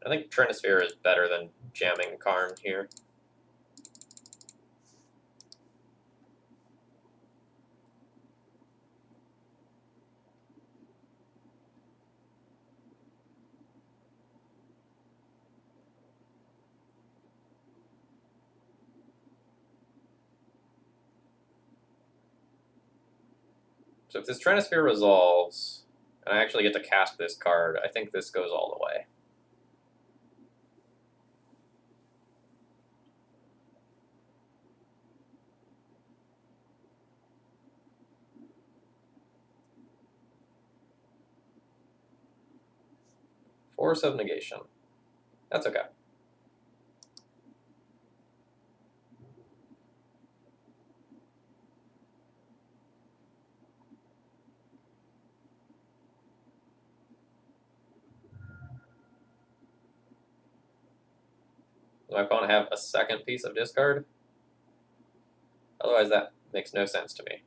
I think Trinisphere is better than jamming Karn here. So if this Trinisphere resolves, and I actually get to cast this card, I think this goes all the way. Force of Negation. That's okay. Do my opponent have a second piece of discard? Otherwise, that makes no sense to me.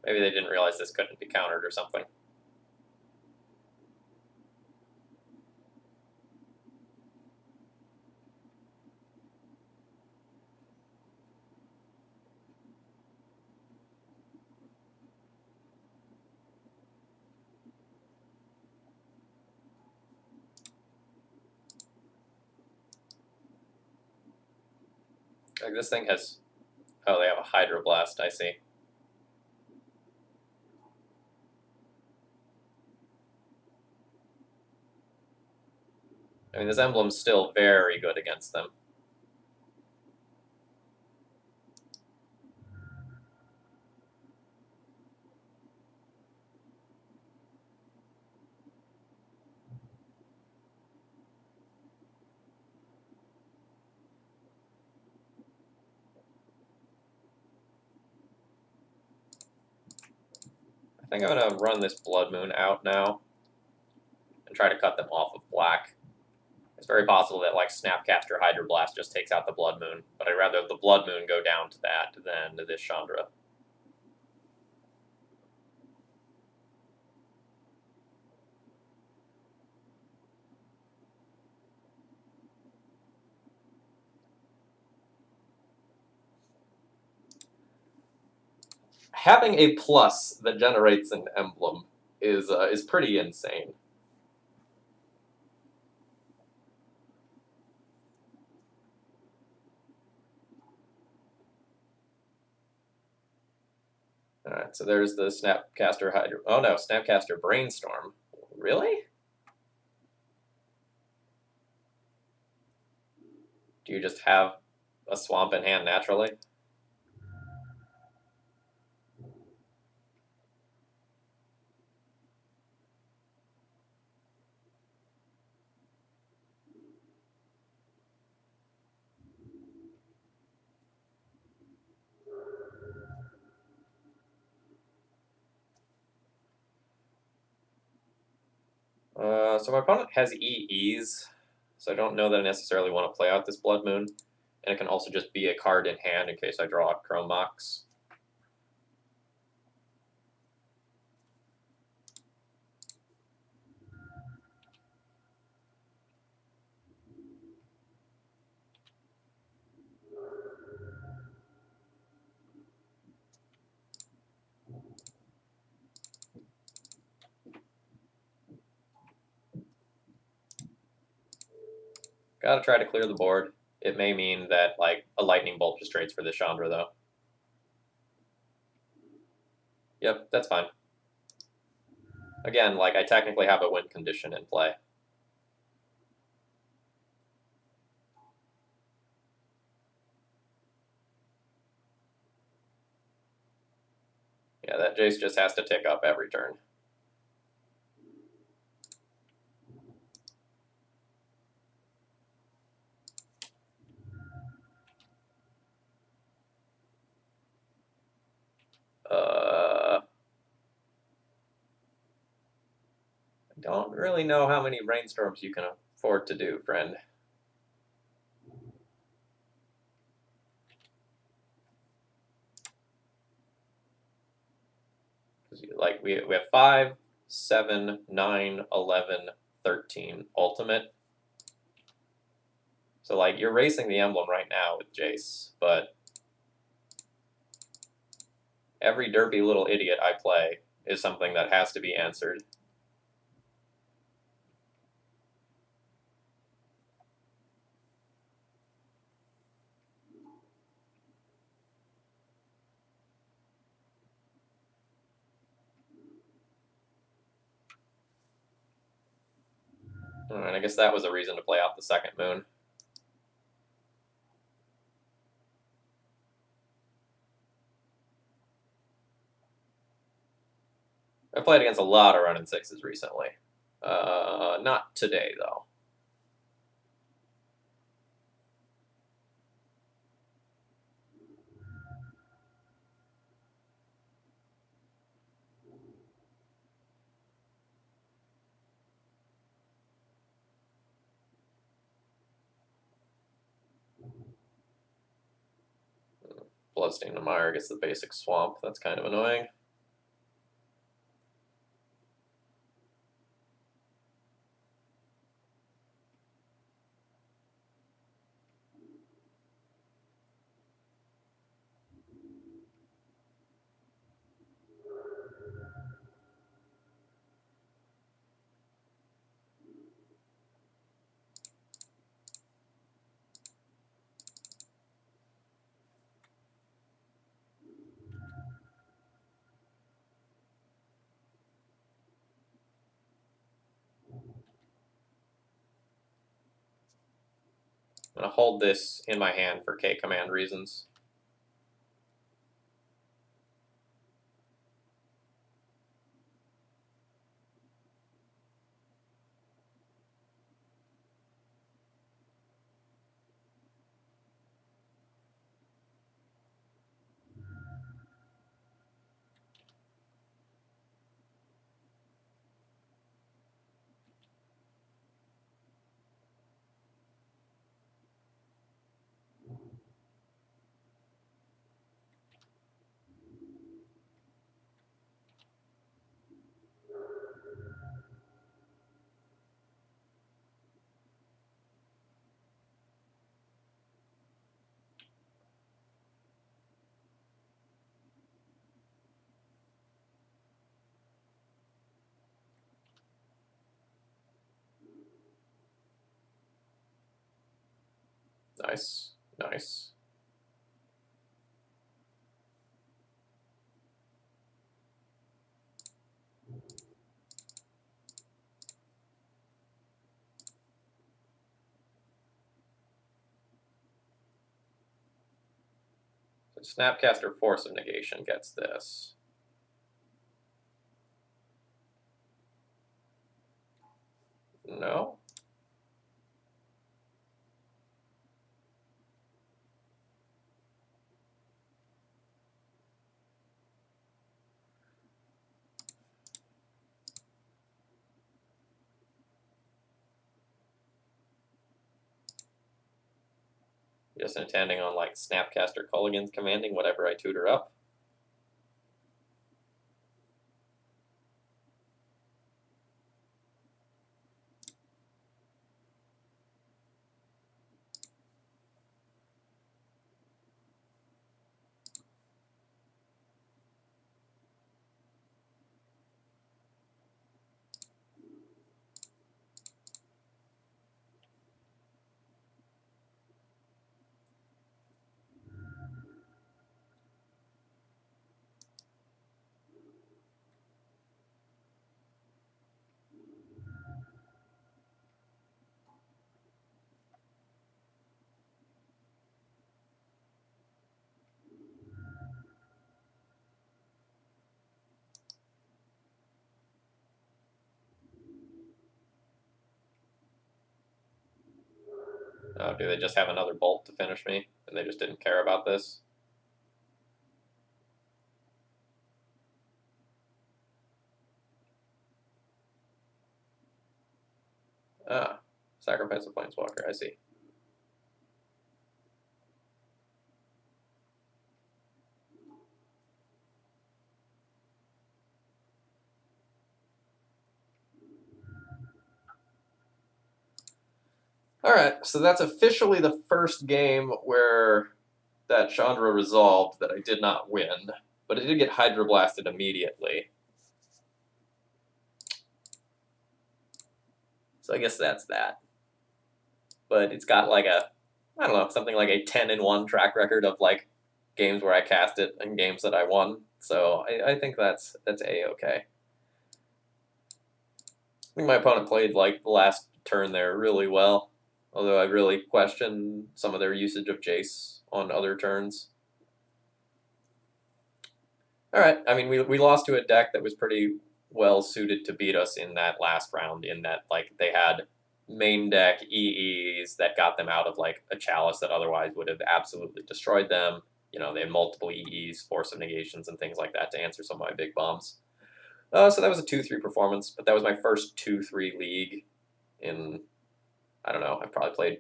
Maybe they didn't realize this couldn't be countered or something. Like this thing has... Oh, they have a Hydroblast, I see. I mean, this emblem's still very good against them. I think I'm going to run this Blood Moon out now and try to cut them off of black. It's very possible that, like, Snapcaster Hydroblast just takes out the Blood Moon, but I'd rather the Blood Moon go down to that than to this Chandra. Having a plus that generates an emblem is pretty insane. Alright, so there's the Snapcaster Hydro... Oh no, Snapcaster Brainstorm. Really? Do you just have a swamp in hand naturally? So my opponent has EEs, so I don't know that I necessarily want to play out this Blood Moon. And it can also just be a card in hand in case I draw a Chrome Mox. Gotta try to clear the board. It may mean that, like, a lightning bolt just trades for this Chandra, though. Yep, that's fine. Again, like, I technically have a win condition in play. Yeah, that Jace just has to tick up every turn. I don't really know how many rainstorms you can afford to do, friend. Like, we have 5, 7, 9, 11, 13 ultimate. So, like, you're racing the emblem right now with Jace, but every derpy little idiot I play is something that has to be answered. And I guess that was a reason to play out the second moon. I've played against a lot of run and sixes recently. Not today, though. Bloodstained Mire gets the basic swamp. That's kind of annoying. I'm going to hold this in my hand for K command reasons. Nice, nice. So Snapcaster Force of Negation gets this. No? Just intending on, like, Snapcaster Culligan's commanding whatever I tutor up. Oh, do they just have another bolt to finish me? And they just didn't care about this? Ah, sacrifice a planeswalker, I see. Alright, so that's officially the first game where that Chandra resolved that I did not win, but it did get hydroblasted immediately. So I guess that's that. But it's got like a, I don't know, something like a 10-1 track record of like games where I cast it and games that I won. So I think that's A-okay. I think my opponent played like the last turn there really well, although I really question some of their usage of Jace on other turns. All right, I mean, we lost to a deck that was pretty well suited to beat us in that last round, in that like they had main deck EEs that got them out of like a chalice that otherwise would have absolutely destroyed them. You know, they had multiple EEs, Force of Negations, and things like that to answer some of my big bombs. So that was a 2-3 performance, but that was my first 2-3 league in, I don't know, I've probably played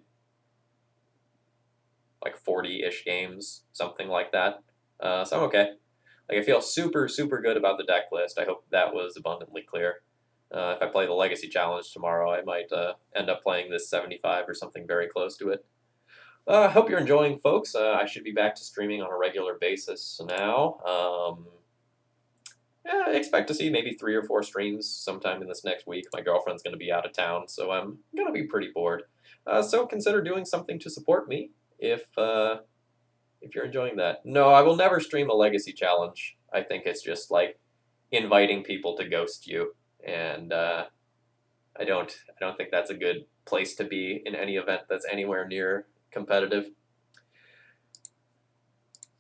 like 40-ish games, something like that. So I'm okay. Like, I feel super, super good about the deck list. I hope that was abundantly clear. If I play the Legacy Challenge tomorrow, I might end up playing this 75 or something very close to it. I hope you're enjoying, folks. I should be back to streaming on a regular basis now. Yeah, I expect to see maybe 3 or 4 streams sometime in this next week. My girlfriend's going to be out of town, so I'm going to be pretty bored. So consider doing something to support me if you're enjoying that. No, I will never stream a Legacy Challenge. I think it's just like inviting people to ghost you, and I don't think that's a good place to be in any event that's anywhere near competitive.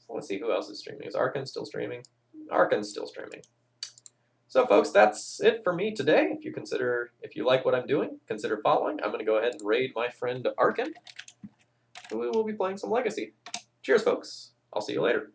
So let's see who else is streaming. Is Arkan still streaming? Arkan's still streaming. So folks, that's it for me today. If you like what I'm doing, consider following. I'm going to go ahead and raid my friend Arkan, who we will be playing some Legacy. Cheers, folks. I'll see you later.